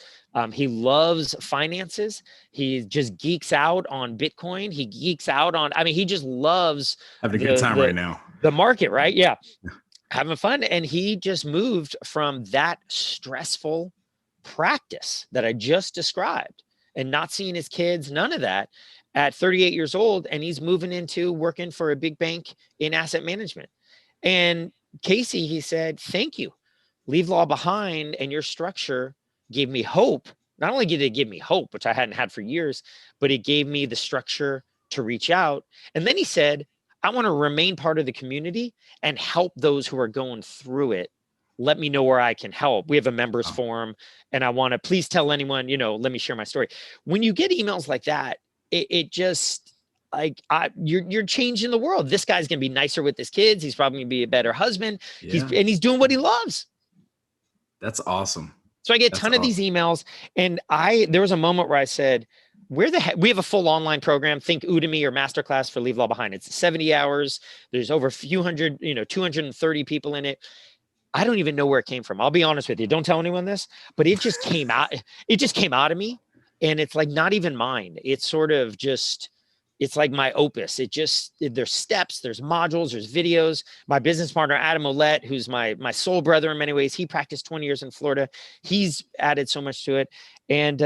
He loves finances. He just geeks out on Bitcoin. He geeks out on, he just loves having a good time right now. The market, right? Yeah. Having fun. And he just moved from that stressful practice that I just described and not seeing his kids, none of that, at 38 years old. And he's moving into working for a big bank in asset management. And Casey, he said, thank you. Leave law behind, and your structure gave me hope. Not only did it give me hope, which I hadn't had for years, but it gave me the structure to reach out. And then he said, I want to remain part of the community and help those who are going through it. Let me know where I can help. We have a members forum, and I want to please tell anyone, let me share my story. When you get emails like that, it just you're changing the world. This guy's going to be nicer with his kids. He's probably going to be a better husband. Yeah. He's doing what he loves. That's awesome. So I get a ton of these emails, and there was a moment where I said, where the heck, we have a full online program, think Udemy or Masterclass for Leave Law Behind. It's 70 hours. There's over a few hundred, 230 people in it. I don't even know where it came from. I'll be honest with you. Don't tell anyone this, but it just came out. It just came out of me, and it's like not even mine. It's sort of just it's like my opus. There's steps, there's modules, there's videos. My business partner, Adam Ouellette, who's my soul brother in many ways, he practiced 20 years in Florida. He's added so much to it. And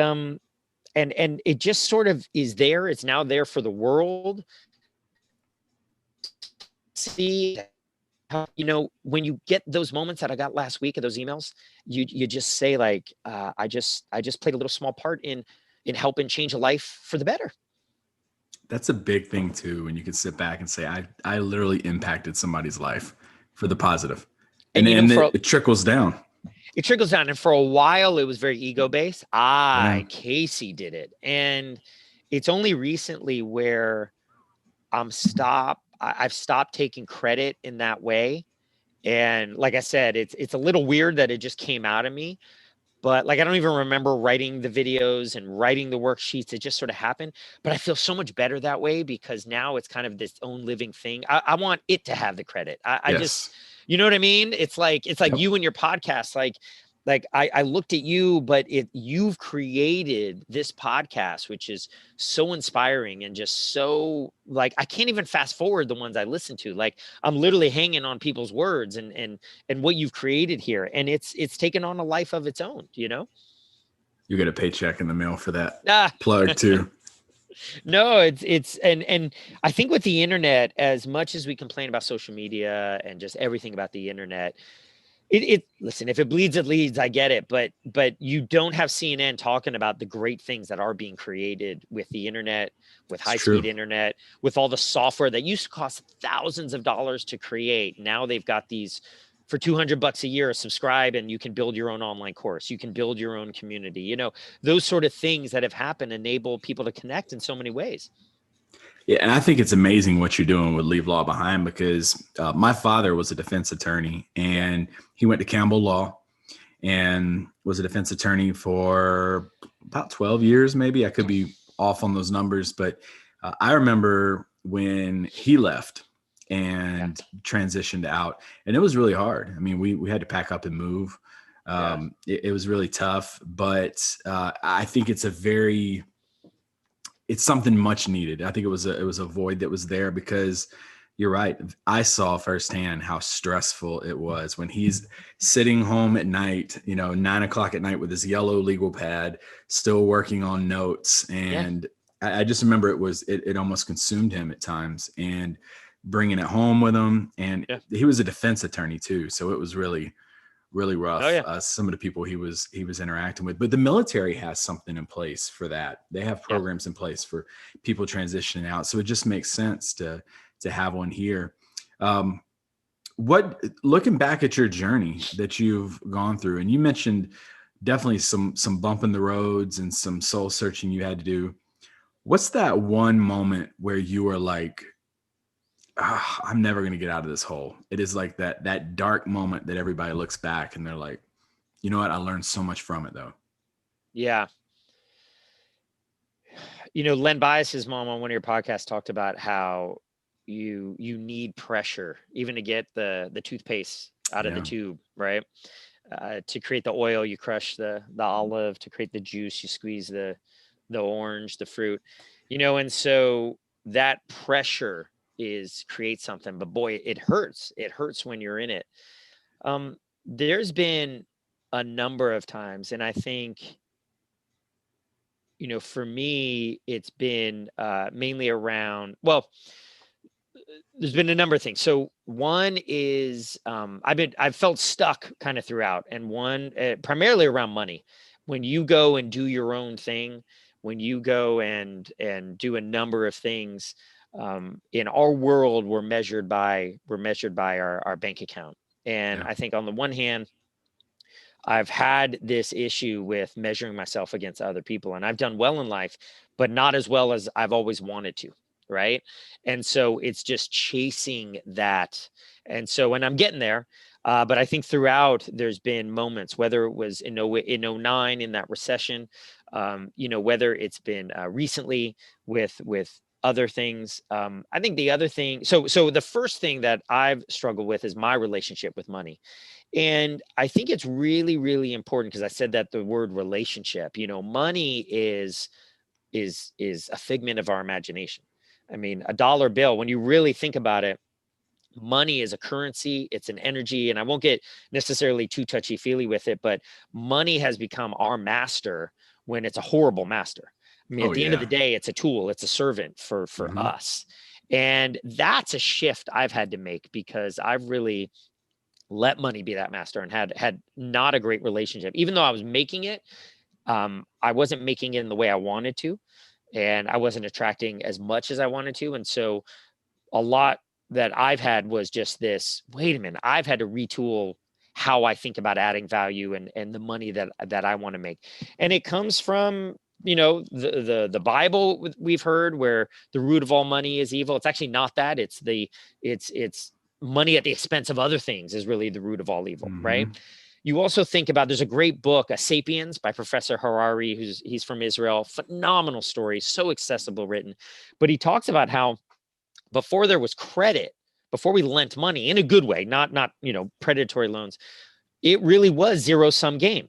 it just sort of is there. It's now there for the world. See how, when you get those moments that I got last week of those emails, you just say like, I just played a little small part in helping change a life for the better. That's a big thing too, when you can sit back and say, I literally impacted somebody's life for the positive. And it trickles down. It trickles down. And for a while, it was very ego-based. Casey did it. And it's only recently where I've stopped taking credit in that way. And like I said, it's a little weird that it just came out of me. But like, I don't even remember writing the videos and writing the worksheets. It just sort of happened. But I feel so much better that way, because now it's kind of this own living thing. I want it to have the credit. I just, you know what I mean? It's like Yep. You and your podcast, like I looked at you, but you've created this podcast, which is so inspiring and just so, like, I can't even fast forward the ones I listen to. Like, I'm literally hanging on people's words and what you've created here. And it's taken on a life of its own, You get a paycheck in the mail for that plug too. No, it's and I think with the internet, as much as we complain about social media and just everything about the internet, listen, if it bleeds, it leads. I get it. But you don't have CNN talking about the great things that are being created with the internet, with high-speed internet, with all the software that used to cost thousands of dollars to create. Now they've got these for $200 a year, subscribe, and you can build your own online course. You can build your own community. Those sort of things that have happened enable people to connect in so many ways. Yeah, and I think it's amazing what you're doing with Leave Law Behind, because my father was a defense attorney, and he went to Campbell Law and was a defense attorney for about 12 years, maybe. I could be off on those numbers, but I remember when he left and transitioned out, and it was really hard. I mean, we had to pack up and move. It was really tough, but I think it's something much needed. I think it was a void that was there, because you're right. I saw firsthand how stressful it was when he's sitting home at night, 9:00 at night with his yellow legal pad, still working on notes. And I just remember it almost consumed him at times, and bringing it home with him. And he was a defense attorney too. So it was really, really rough. Some of the people he was interacting with, but the military has something in place for that. They have programs in place for people transitioning out. So it just makes sense to have one here. Looking back at your journey that you've gone through, and you mentioned definitely some bump in the roads and some soul searching you had to do. What's that one moment where you were like, I'm never going to get out of this hole? It is like that dark moment that everybody looks back and they're like, you know what? I learned so much from it though. Yeah. Len Bias's mom on one of your podcasts talked about how you need pressure even to get the toothpaste out of the tube, right? To create the oil, you crush the olive. To create the juice, you squeeze the orange, the fruit, and so that pressure creates something. But boy, it hurts. It hurts when you're in it. There's been a number of times, and I think, for me, it's been mainly around, well, there's been a number of things. So one is I've felt stuck kind of throughout, and one primarily around money. When you go and do your own thing, when you go and do a number of things, in our world, we're measured by our bank account. And I think on the one hand, I've had this issue with measuring myself against other people, and I've done well in life, but not as well as I've always wanted to. Right. And so it's just chasing that. And so when I'm getting there, but I think throughout there's been moments, whether it was in 09 in that recession, whether it's been recently with other things. I think the other thing, so the first thing that I've struggled with is my relationship with money. And I think it's really, really important, because I said that the word relationship, money is a figment of our imagination. I mean, a dollar bill, when you really think about it, money is a currency, it's an energy, and I won't get necessarily too touchy-feely with it, but money has become our master when it's a horrible master. I mean, Oh at the end of the yeah. day, it's a tool, it's a servant for Hmm. us. And that's a shift I've had to make because I've really let money be that master and had not a great relationship. Even though I was making it, I wasn't making it in the way I wanted to, and I wasn't attracting as much as I wanted to. And so a lot that I've had was just this, wait a minute, I've had to retool how I think about adding value and the money that I want to make. And it comes from, the Bible we've heard where the root of all money is evil. It's actually not that. It's money at the expense of other things is really the root of all evil, right? Hmm. You also think about, there's a great book, a Sapiens by Professor Harari, he's from Israel. Phenomenal story, so accessible written. But he talks about how before there was credit, before we lent money in a good way, not predatory loans, it really was zero sum game.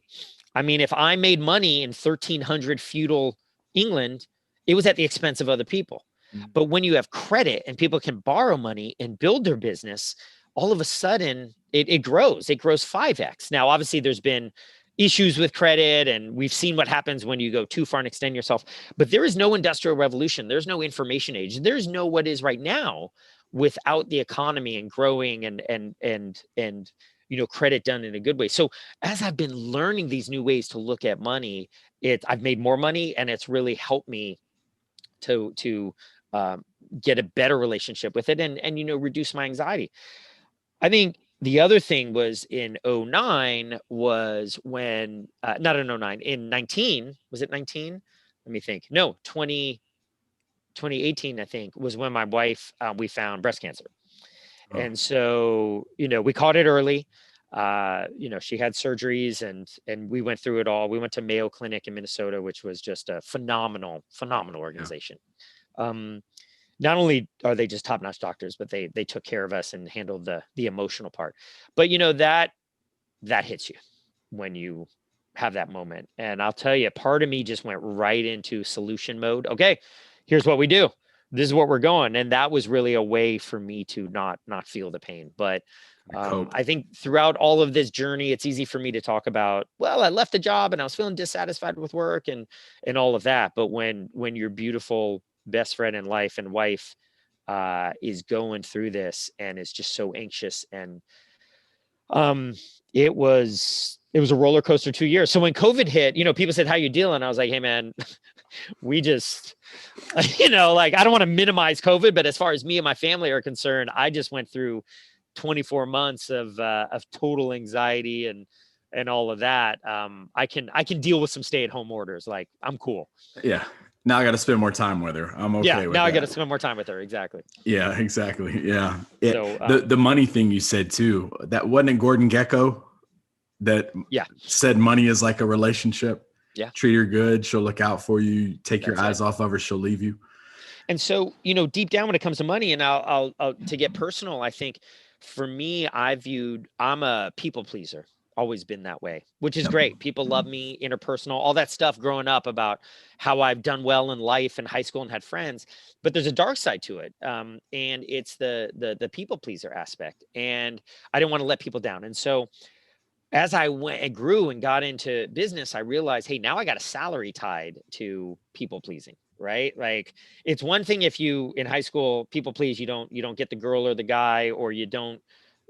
I mean, if I made money in 1300 feudal England, it was at the expense of other people. But when you have credit and people can borrow money and build their business, all of a sudden it grows. It grows 5x. Now, obviously, there's been issues with credit, and we've seen what happens when you go too far and extend yourself. But there is no industrial revolution. There's no information age. There's no what is right now without the economy and growing and credit done in a good way. So as I've been learning these new ways to look at money, I've made more money, and it's really helped me to um, get a better relationship with it and reduce my anxiety. I think the other thing was in '09 was when not in '09, in 19, was it 19? Let me think. No, 2018, I think, was when my wife, we found breast cancer. Oh, And so, we caught it early. She had surgeries and we went through it all. We went to Mayo Clinic in Minnesota, which was just a phenomenal yeah. organization. Um, Not only are they just top-notch doctors, but they took care of us and handled the emotional part. But that hits you when you have that moment. And I'll tell you, part of me just went right into solution mode. Okay, here's what we do. This is what we're going. And that was really a way for me to not feel the pain. But Cope. I think throughout all of this journey, it's easy for me to talk about, well, I left the job and I was feeling dissatisfied with work and all of that. But when your beautiful best friend in life and wife is going through this and is just so anxious, and um it was a roller coaster 2 years. So when COVID hit, people said, how you dealing? I was like, hey man, we just like, I don't want to minimize COVID, but as far as me and my family are concerned, I just went through 24 months of total anxiety and all of that. I can deal with some stay-at-home orders. Like, I'm cool. Yeah. Now I got to spend more time with her. I'm Yeah, okay with now I got to that. spend more time with her. Exactly. Yeah, exactly. Yeah. So The money thing you said too, that wasn't it Gordon Gecko that yeah, said money is like a relationship. yeah, Treat her good, she'll look out for you. Take your that's it. eyes off of her, she'll leave you. And so, deep down when it comes to money, and I'll to get personal, I think for me, I'm a people pleaser. Always been that way, which is Yep. great. People love me, interpersonal, all that stuff growing up about how I've done well in life and high school and had friends. But there's a dark side to it, and it's the people pleaser aspect. And I didn't want to let people down. And so as I went and grew and got into business, I realized, hey, now I got a salary tied to people pleasing, right? Like, it's one thing if you in high school people please, you don't get the girl or the guy, or you don't,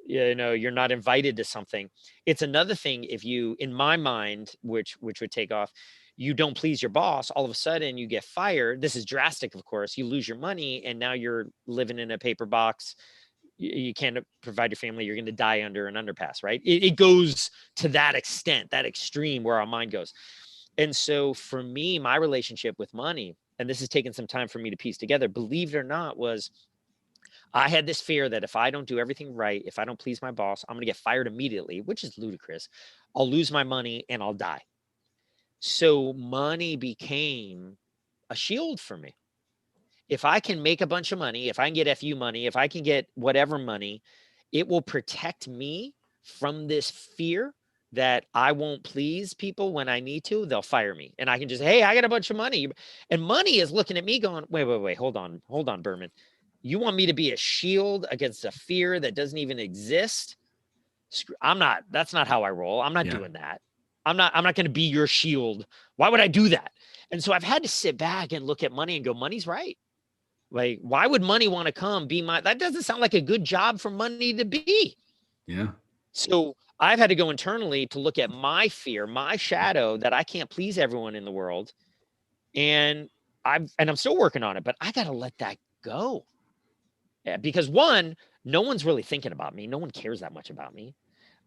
you're not invited to something. It's another thing if you, in my mind, which would take off, you don't please your boss, all of a sudden you get fired. This is drastic, of course. You lose your money, and now you're living in a paper box. You can't provide your family. You're going to die under an underpass, right? It goes to that extent, that extreme where our mind goes. And so for me, my relationship with money, and this has taken some time for me to piece together, believe it or not, was I had this fear that if I don't do everything right, if I don't please my boss, I'm going to get fired immediately, which is ludicrous. I'll lose my money and I'll die. So money became a shield for me. If I can make a bunch of money, if I can get FU money, if I can get whatever money, it will protect me from this fear that I won't please people when I need to, they'll fire me. And I can just, hey, I got a bunch of money. And money is looking at me going, wait, hold on, Berman. You want me to be a shield against a fear that doesn't even exist? That's not how I roll. I'm not doing that. I'm not going to be your shield. Why would I do that? And so I've had to sit back and look at money and go, money's right. Like, why would money want to come be that doesn't sound like a good job for money to be. Yeah. So I've had to go internally to look at my fear, my shadow, that I can't please everyone in the world. And I'm still working on it, but I got to let that go. Yeah, because one, no one's really thinking about me. No one cares that much about me.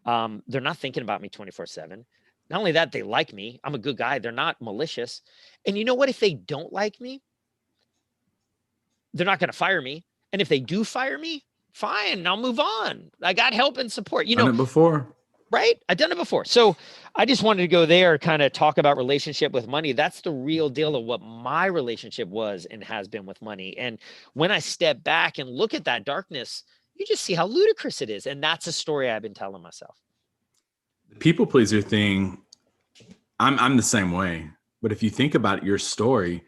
They're not thinking about me 24/7. Not only that, they like me. I'm a good guy. They're not malicious. And you know what? If they don't like me, they're not going to fire me. And if they do fire me, fine, I'll move on. I got help and support. Done it before. Right? I've done it before. So I just wanted to go there, kind of talk about relationship with money. That's the real deal of what my relationship was and has been with money. And when I step back and look at that darkness, you just see how ludicrous it is. And that's a story I've been telling myself. The people pleaser thing, I'm the same way. But if you think about your story,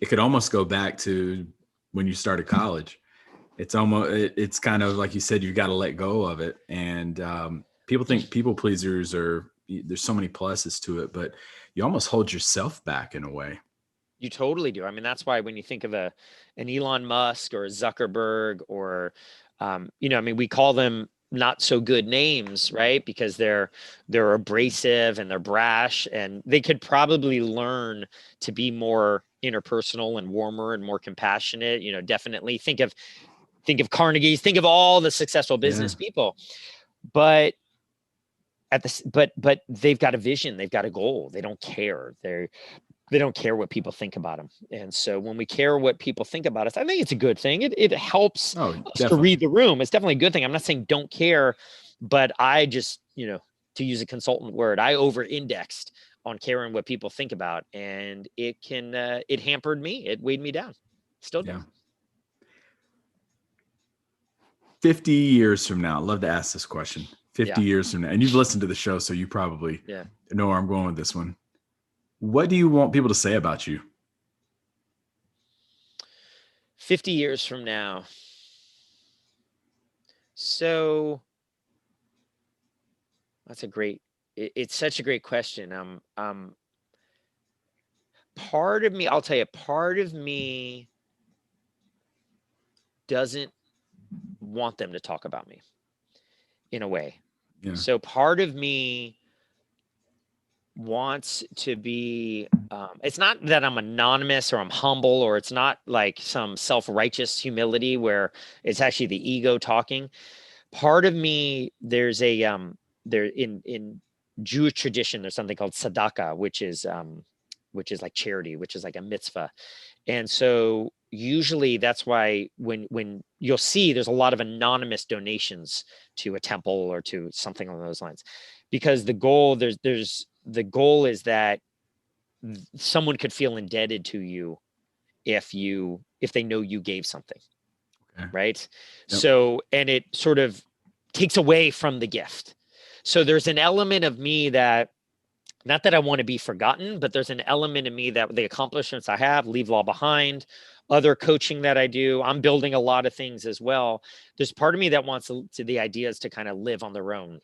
it could almost go back to when you started college. It's kind of like you said, you got to let go of it. And people think people pleasers there's so many pluses to it, but you almost hold yourself back in a way. You totally do. I mean, that's why when you think of an Elon Musk or a Zuckerberg or, we call them not so good names, right? Because they're abrasive and they're brash, and they could probably learn to be more interpersonal and warmer and more compassionate. Definitely think of Carnegie's, think of all the successful business people, but but they've got a vision, they've got a goal. They don't care. They don't care what people think about them. And so when we care what people think about us, I think it's a good thing. It helps us to read the room. It's definitely a good thing. I'm not saying don't care, but I just, to use a consultant word, I over-indexed on caring what people think about, and it hampered me. It weighed me down. Still does. 50 years from now, I'd love to ask this question. 50 years from now, and you've listened to the show, so you probably know where I'm going with this one. What do you want people to say about you? 50 years from now. So it's such a great question. Part of me doesn't want them to talk about me in a way. Yeah. So part of me wants to be, it's not that I'm anonymous or I'm humble, or it's not like some self-righteous humility where it's actually the ego talking. Part of me, there's in Jewish tradition, there's something called tzedakah, which is like charity, which is like a mitzvah. And so usually that's why when you'll see there's a lot of anonymous donations to a temple or to something along those lines, because the goal the goal is that someone could feel indebted to you if they know you gave something. Okay. Right. Yep. So, and it sort of takes away from the gift. So there's an element of me that, not that I want to be forgotten, but there's an element of me that the accomplishments I have, leave law behind, other coaching that I do, I'm building a lot of things as well. There's part of me that wants the ideas to kind of live on their own,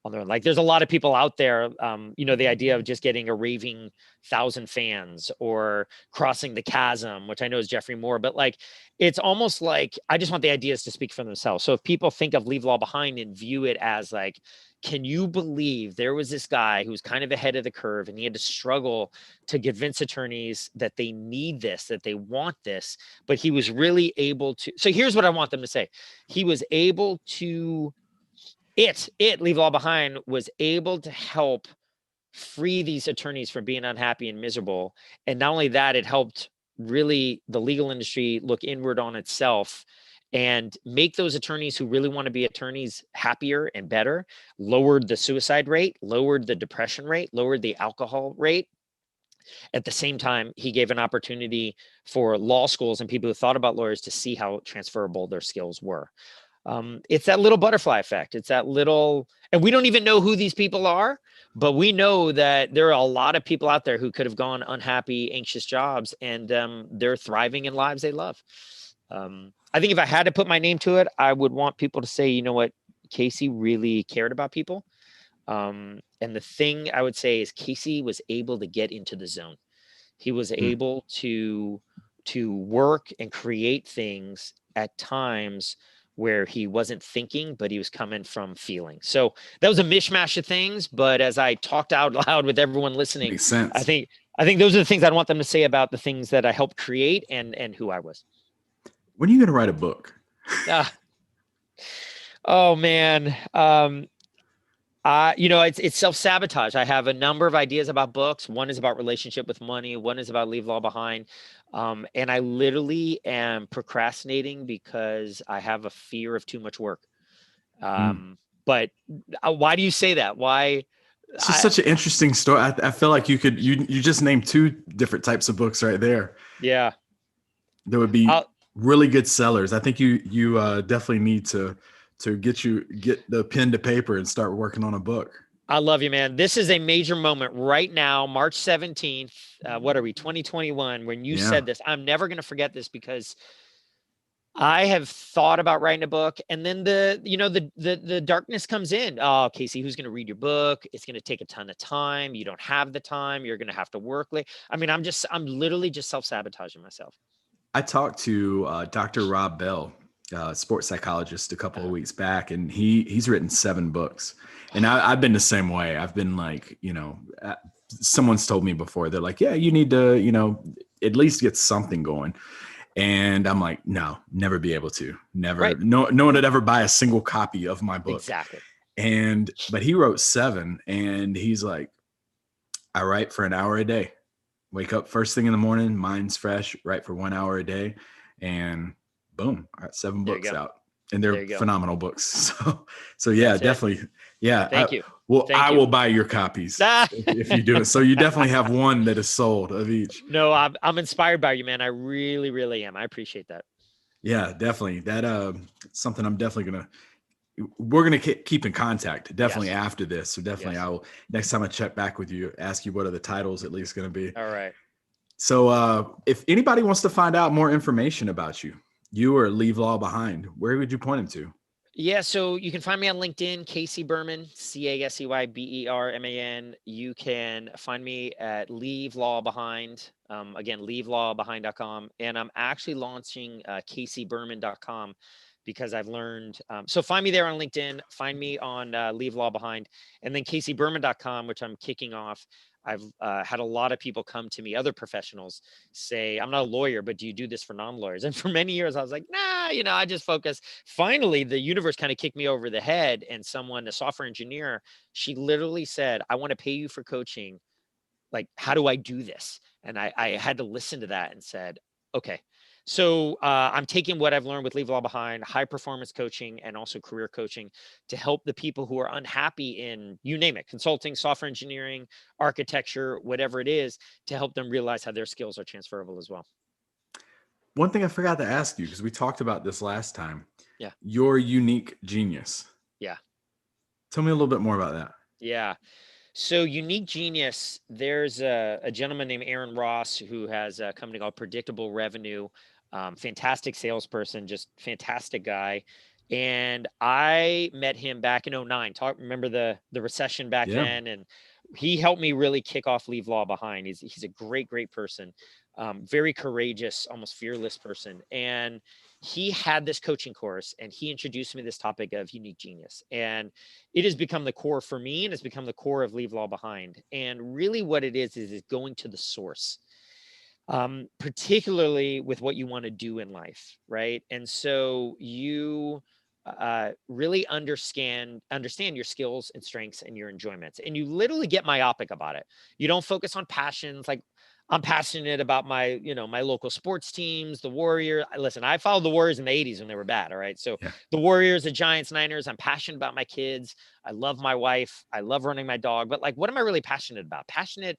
like there's a lot of people out there, the idea of just getting a raving 1,000 fans or crossing the chasm, which I know is Jeffrey Moore, but like, it's almost like, I just want the ideas to speak for themselves. So if people think of Leave Law Behind and view it as like, can you believe there was this guy who was kind of ahead of the curve and he had to struggle to convince attorneys that they need this, that they want this, but he was really able to. So here's what I want them to say. He was able to, Leave Law Behind was able to help free these attorneys from being unhappy and miserable. And not only that, it helped really the legal industry look inward on itself and make those attorneys who really want to be attorneys happier and better, lowered the suicide rate, lowered the depression rate, lowered the alcohol rate. At the same time, he gave an opportunity for law schools and people who thought about lawyers to see how transferable their skills were. It's that little butterfly effect. It's that little, and we don't even know who these people are, but we know that there are a lot of people out there who could have gone unhappy, anxious jobs, and they're thriving in lives they love. I think if I had to put my name to it, I would want people to say, you know what, Casey really cared about people. And the thing I would say is Casey was able to get into the zone. He was able to work and create things at times where he wasn't thinking, but he was coming from feeling. So that was a mishmash of things. But as I talked out loud with everyone listening, Makes sense. I think those are the things I'd want them to say about the things that I helped create and who I was. When are you going to write a book? Oh man. It's self-sabotage. I have a number of ideas about books. One is about relationship with money. One is about leave law behind. And I literally am procrastinating because I have a fear of too much work. But why do you say that? Why? It's just such an interesting story. I feel like you just named two different types of books right there. Yeah. There would be really good sellers. I think you definitely need to get the pen to paper and start working on a book. I love you, man. This is a major moment right now, March 17th. What are we, 2021? When you said this, I'm never going to forget this because I have thought about writing a book, and then the darkness comes in. Oh, Casey, who's going to read your book? It's going to take a ton of time. You don't have the time. You're going to have to work late. I mean, I'm literally just self-sabotaging myself. I talked to Dr. Rob Bell, sports psychologist, a couple of weeks back, and he's written 7 books. And I've been the same way. I've been like, someone's told me before, they're like, yeah, you need to, at least get something going. And I'm like, no, never be able to. Never. Right. No one would ever buy a single copy of my book. Exactly. But he wrote 7, and he's like, I write for an hour a day. Wake up first thing in the morning, mind's fresh, write for 1 hour a day, and boom, I got 7 books out. And they're phenomenal books. So yeah, that's definitely. It. Yeah. Thank you. Well, I will buy your copies if you do it. So you definitely have one that is sold of each. No, I'm inspired by you, man. I really, really am. I appreciate that. Yeah, definitely. That something I'm definitely we're going to keep in contact definitely after this. So definitely I will, next time I check back with you, ask you what are the titles at least going to be. All right. So if anybody wants to find out more information about you or Leave Law Behind, where would you point them to? Yeah, so you can find me on LinkedIn, Casey Berman, CaseyBerman. You can find me at Leave Law Behind. Again, leavelawbehind.com. And I'm actually launching CaseyBerman.com because I've learned. So find me there on LinkedIn, find me on Leave Law Behind, and then CaseyBerman.com, which I'm kicking off. I've had a lot of people come to me, other professionals, say, I'm not a lawyer, but do you do this for non-lawyers? And for many years, I was like, nah, I just focus. Finally, the universe kind of kicked me over the head. And someone, a software engineer, she literally said, I want to pay you for coaching. Like, how do I do this? And I had to listen to that and said, okay. So I'm taking what I've learned with Leave Law Behind, high performance coaching, and also career coaching to help the people who are unhappy in, you name it, consulting, software engineering, architecture, whatever it is, to help them realize how their skills are transferable as well. One thing I forgot to ask you, because we talked about this last time. Yeah. Your unique genius. Yeah. Tell me a little bit more about that. Yeah. So Unique Genius, there's a gentleman named Aaron Ross who has a company called Predictable Revenue. Fantastic salesperson, just fantastic guy. And I met him back in 2009. Remember the recession back then? And he helped me really kick off Leave Law Behind. He's a great, great person. Very courageous, almost fearless person. And he had this coaching course and he introduced me to this topic of unique genius. And it has become the core for me, and it's become the core of Leave Law Behind. And really what it is going to the source. Particularly with what you want to do in life, right? And so you really understand your skills and strengths and your enjoyments, and you literally get myopic about it. You don't focus on passions. Like, I'm passionate about my local sports teams, the Warriors. Listen, I followed the Warriors in the 80s when they were bad. All right. So the Warriors, the Giants, Niners, I'm passionate about my kids. I love my wife. I love running my dog. But like, what am I really passionate about? Passionate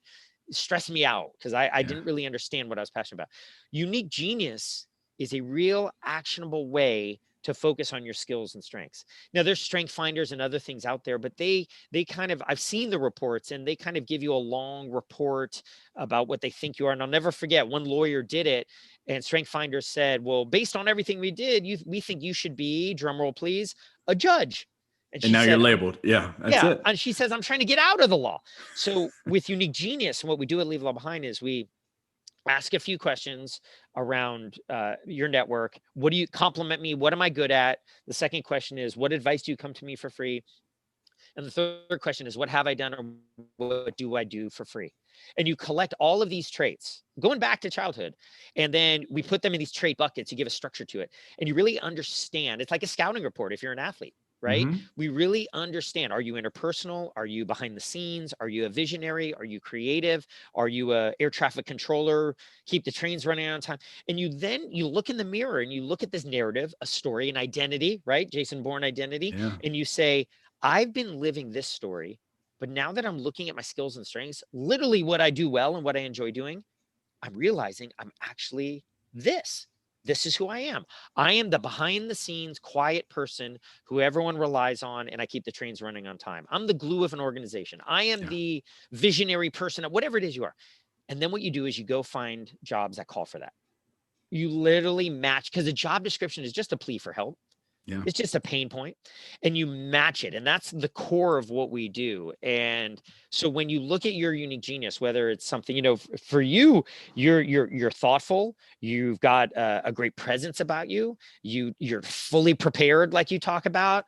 stressed me out because I didn't really understand what I was passionate about. Unique Genius is a real actionable way to focus on your skills and strengths. Now there's strength finders and other things out there, but they kind of, I've seen the reports and they kind of give you a long report about what they think you are. And I'll never forget, one lawyer did it, and strength finders said, well, based on everything we did, we think you should be, drum roll please, a judge. And And she now you're said, labeled. Yeah, that's yeah. it. And she says, I'm trying to get out of the law. So with Unique Genius, and what we do at Leave Law Behind is we ask a few questions around your network. What do you compliment me? What am I good at? The second question is, what advice do you come to me for free? And the third question is, what have I done or what do I do for free? And you collect all of these traits going back to childhood. And then we put them in these trait buckets. You give a structure to it. And you really understand. It's like a scouting report if you're an athlete, right? Mm-hmm. We really understand. Are you interpersonal? Are you behind the scenes? Are you a visionary? Are you creative? Are you a air traffic controller? Keep the trains running on time. And you look in the mirror and you look at this narrative, a story, an identity, right? Jason Bourne identity. Yeah. And you say, I've been living this story, but now that I'm looking at my skills and strengths, literally what I do well and what I enjoy doing, I'm realizing I'm actually this. This is who I am. I am the behind the scenes, quiet person who everyone relies on, and I keep the trains running on time. I'm the glue of an organization. I am the visionary person, whatever it is you are. And then what you do is you go find jobs that call for that. You literally match, because the job description is just a plea for help. Yeah. It's just a pain point, and you match it. And that's the core of what we do. And so when you look at your unique genius, whether it's something, for you, you're thoughtful, you've got a great presence about you, you're fully prepared, like you talk about,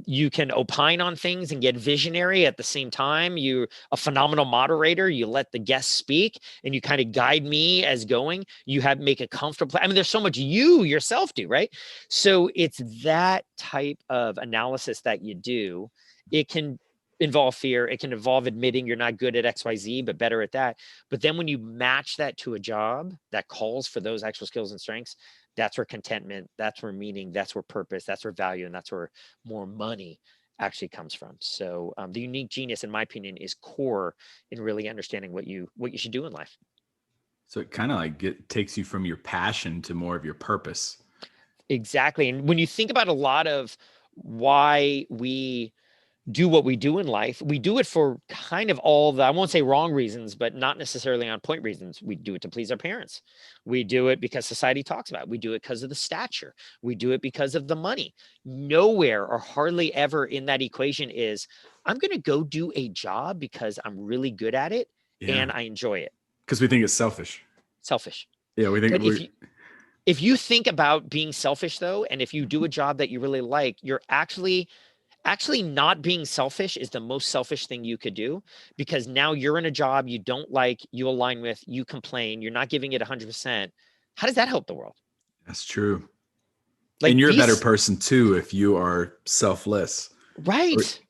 you can opine on things and get visionary at the same time. You're a phenomenal moderator. You let the guests speak and you kind of guide me as going. You make it comfortable. I mean, there's so much you yourself do, right? So it's that type of analysis that you do. It can involve fear. It can involve admitting you're not good at XYZ, but better at that. But then when you match that to a job that calls for those actual skills and strengths, that's where contentment, that's where meaning, that's where purpose, that's where value, and that's where more money actually comes from. So the unique genius, in my opinion, is core in really understanding what you should do in life. So it kind of like takes you from your passion to more of your purpose. Exactly. And when you think about a lot of why we do what we do in life, we do it for kind of all the, I won't say wrong reasons, but not necessarily on point reasons. We do it to please our parents. We do it because society talks about it. We do it because of the stature. We do it because of the money. Nowhere or hardly ever in that equation is, I'm going to go do a job because I'm really good at it and I enjoy it. Because we think it's selfish. Selfish. Yeah, we think if you think about being selfish though, and if you do a job that you really like, you're actually not being selfish is the most selfish thing you could do, because now you're in a job you don't like, you align with, you complain, you're not giving it 100%. How does that help the world? That's true. Like, and you're a better person too if you are selfless. Right.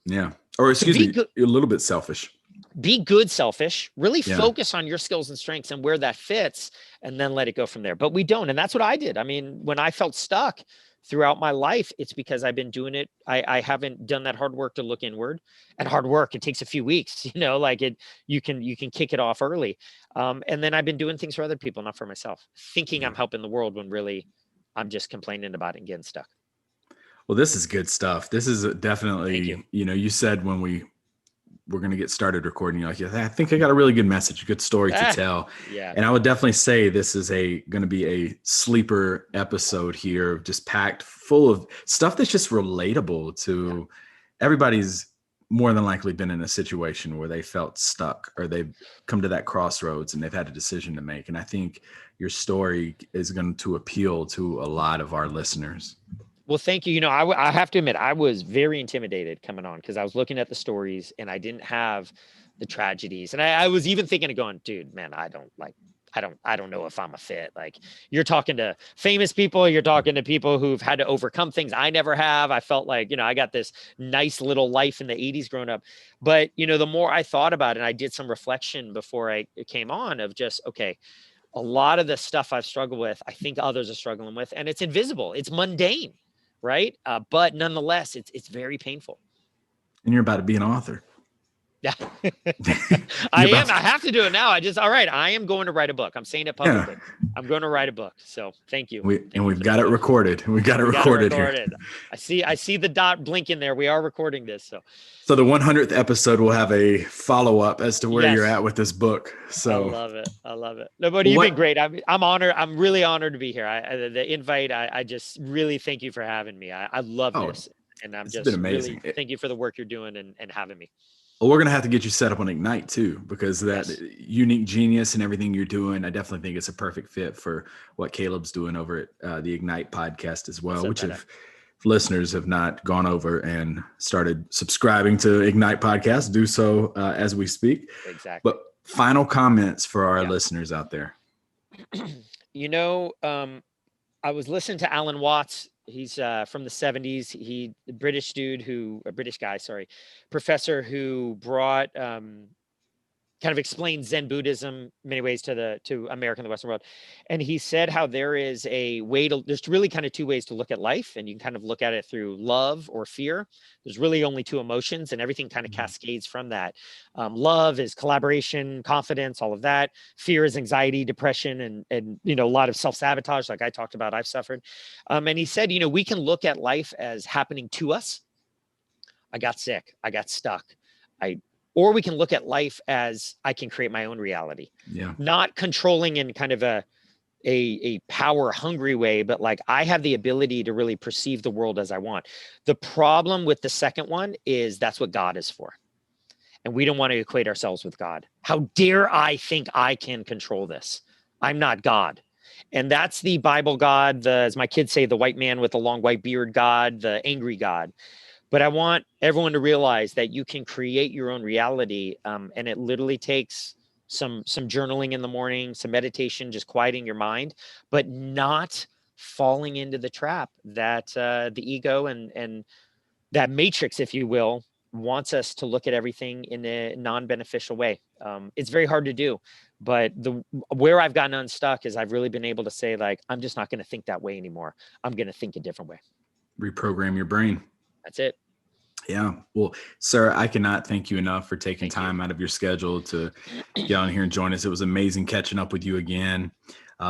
Or excuse me, you're a little bit selfish. Be good selfish, really focus on your skills and strengths and where that fits, and then let it go from there. But we don't. And that's what I did. I mean, when I felt stuck throughout my life, it's because I've been doing it. I haven't done that hard work to look inward, and hard work, it takes a few weeks, you can kick it off early. And then I've been doing things for other people, not for myself, thinking I'm helping the world when really I'm just complaining about it and getting stuck. Well, this is good stuff. This is definitely, you said when we're going to get started recording, you're like, I think I got a really good message, a good story to tell. Yeah. And I would definitely say this is going to be a sleeper episode here, just packed full of stuff that's just relatable to everybody's more than likely been in a situation where they felt stuck or they've come to that crossroads and they've had a decision to make. And I think your story is going to appeal to a lot of our listeners. Well, thank you. I have to admit, I was very intimidated coming on because I was looking at the stories and I didn't have the tragedies. And I was even thinking of going, dude, man, I don't know if I'm a fit. Like, you're talking to famous people, you're talking to people who've had to overcome things I never have. I felt like, I got this nice little life in the 80s growing up. But, the more I thought about it, and I did some reflection before I came on of just, okay, a lot of the stuff I've struggled with, I think others are struggling with, and it's invisible. It's mundane. Right. But nonetheless, it's very painful. And you're about to be an author. Yeah. I You're am. about I have to do it now. All right. I am going to write a book. I'm saying it yeah. publicly. I'm going to write a book. So thank you. Thank you We've for the got it gift. recorded. We got it We got it recorded here. recorded. I see the dot blinking there. We are recording this. So So the 100th episode will have a follow up as to where you're yes, at with this book. I So love it. I love it. No, but well, you've been what? great. I'm honored. I'm really honored to be here. The invite. I just really thank you for having me. I love Oh, this, and I'm it's been just really amazing. thank you for the work you're doing and having me. Well, we're gonna have to get you set up on Ignite too, because that Yes. unique genius and everything you're doing, I definitely think it's a perfect fit for what Caleb's doing over at the Ignite podcast as well. So Which, better. if listeners have not gone over and started subscribing to Ignite podcast, do so as we speak. Exactly. But final comments for our Yeah. listeners out there. You know, I was listening to Alan Watts. He's from the 70s. A British guy, sorry, professor who brought kind of explains Zen Buddhism in many ways to America and the Western world. And he said how there's really kind of two ways to look at life. And you can kind of look at it through love or fear. There's really only two emotions, and everything kind of cascades from that. Love is collaboration, confidence, all of that. Fear is anxiety, depression, and a lot of self-sabotage, like I talked about, I've suffered. And he said, we can look at life as happening to us. I got sick. I got stuck. Or we can look at life as I can create my own reality. Yeah. Not controlling in kind of a power hungry way, but like I have the ability to really perceive the world as I want. The problem with the second one is that's what God is for. And we don't want to equate ourselves with God. How dare I think I can control this? I'm not God. And that's the Bible God, as my kids say, the white man with the long white beard God, the angry God. But I want everyone to realize that you can create your own reality. And it literally takes some journaling in the morning, some meditation, just quieting your mind, but not falling into the trap that the ego and that matrix, if you will, wants us to look at everything in a non-beneficial way. It's very hard to do, but where I've gotten unstuck is I've really been able to say, like, I'm just not going to think that way anymore. I'm going to think a different way. Reprogram your brain. That's it. Yeah. Well, sir, I cannot thank you enough for taking time out of your schedule to get on here and join us. It was amazing catching up with you again.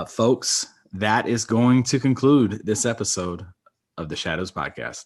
Folks, that is going to conclude this episode of the Shadows Podcast.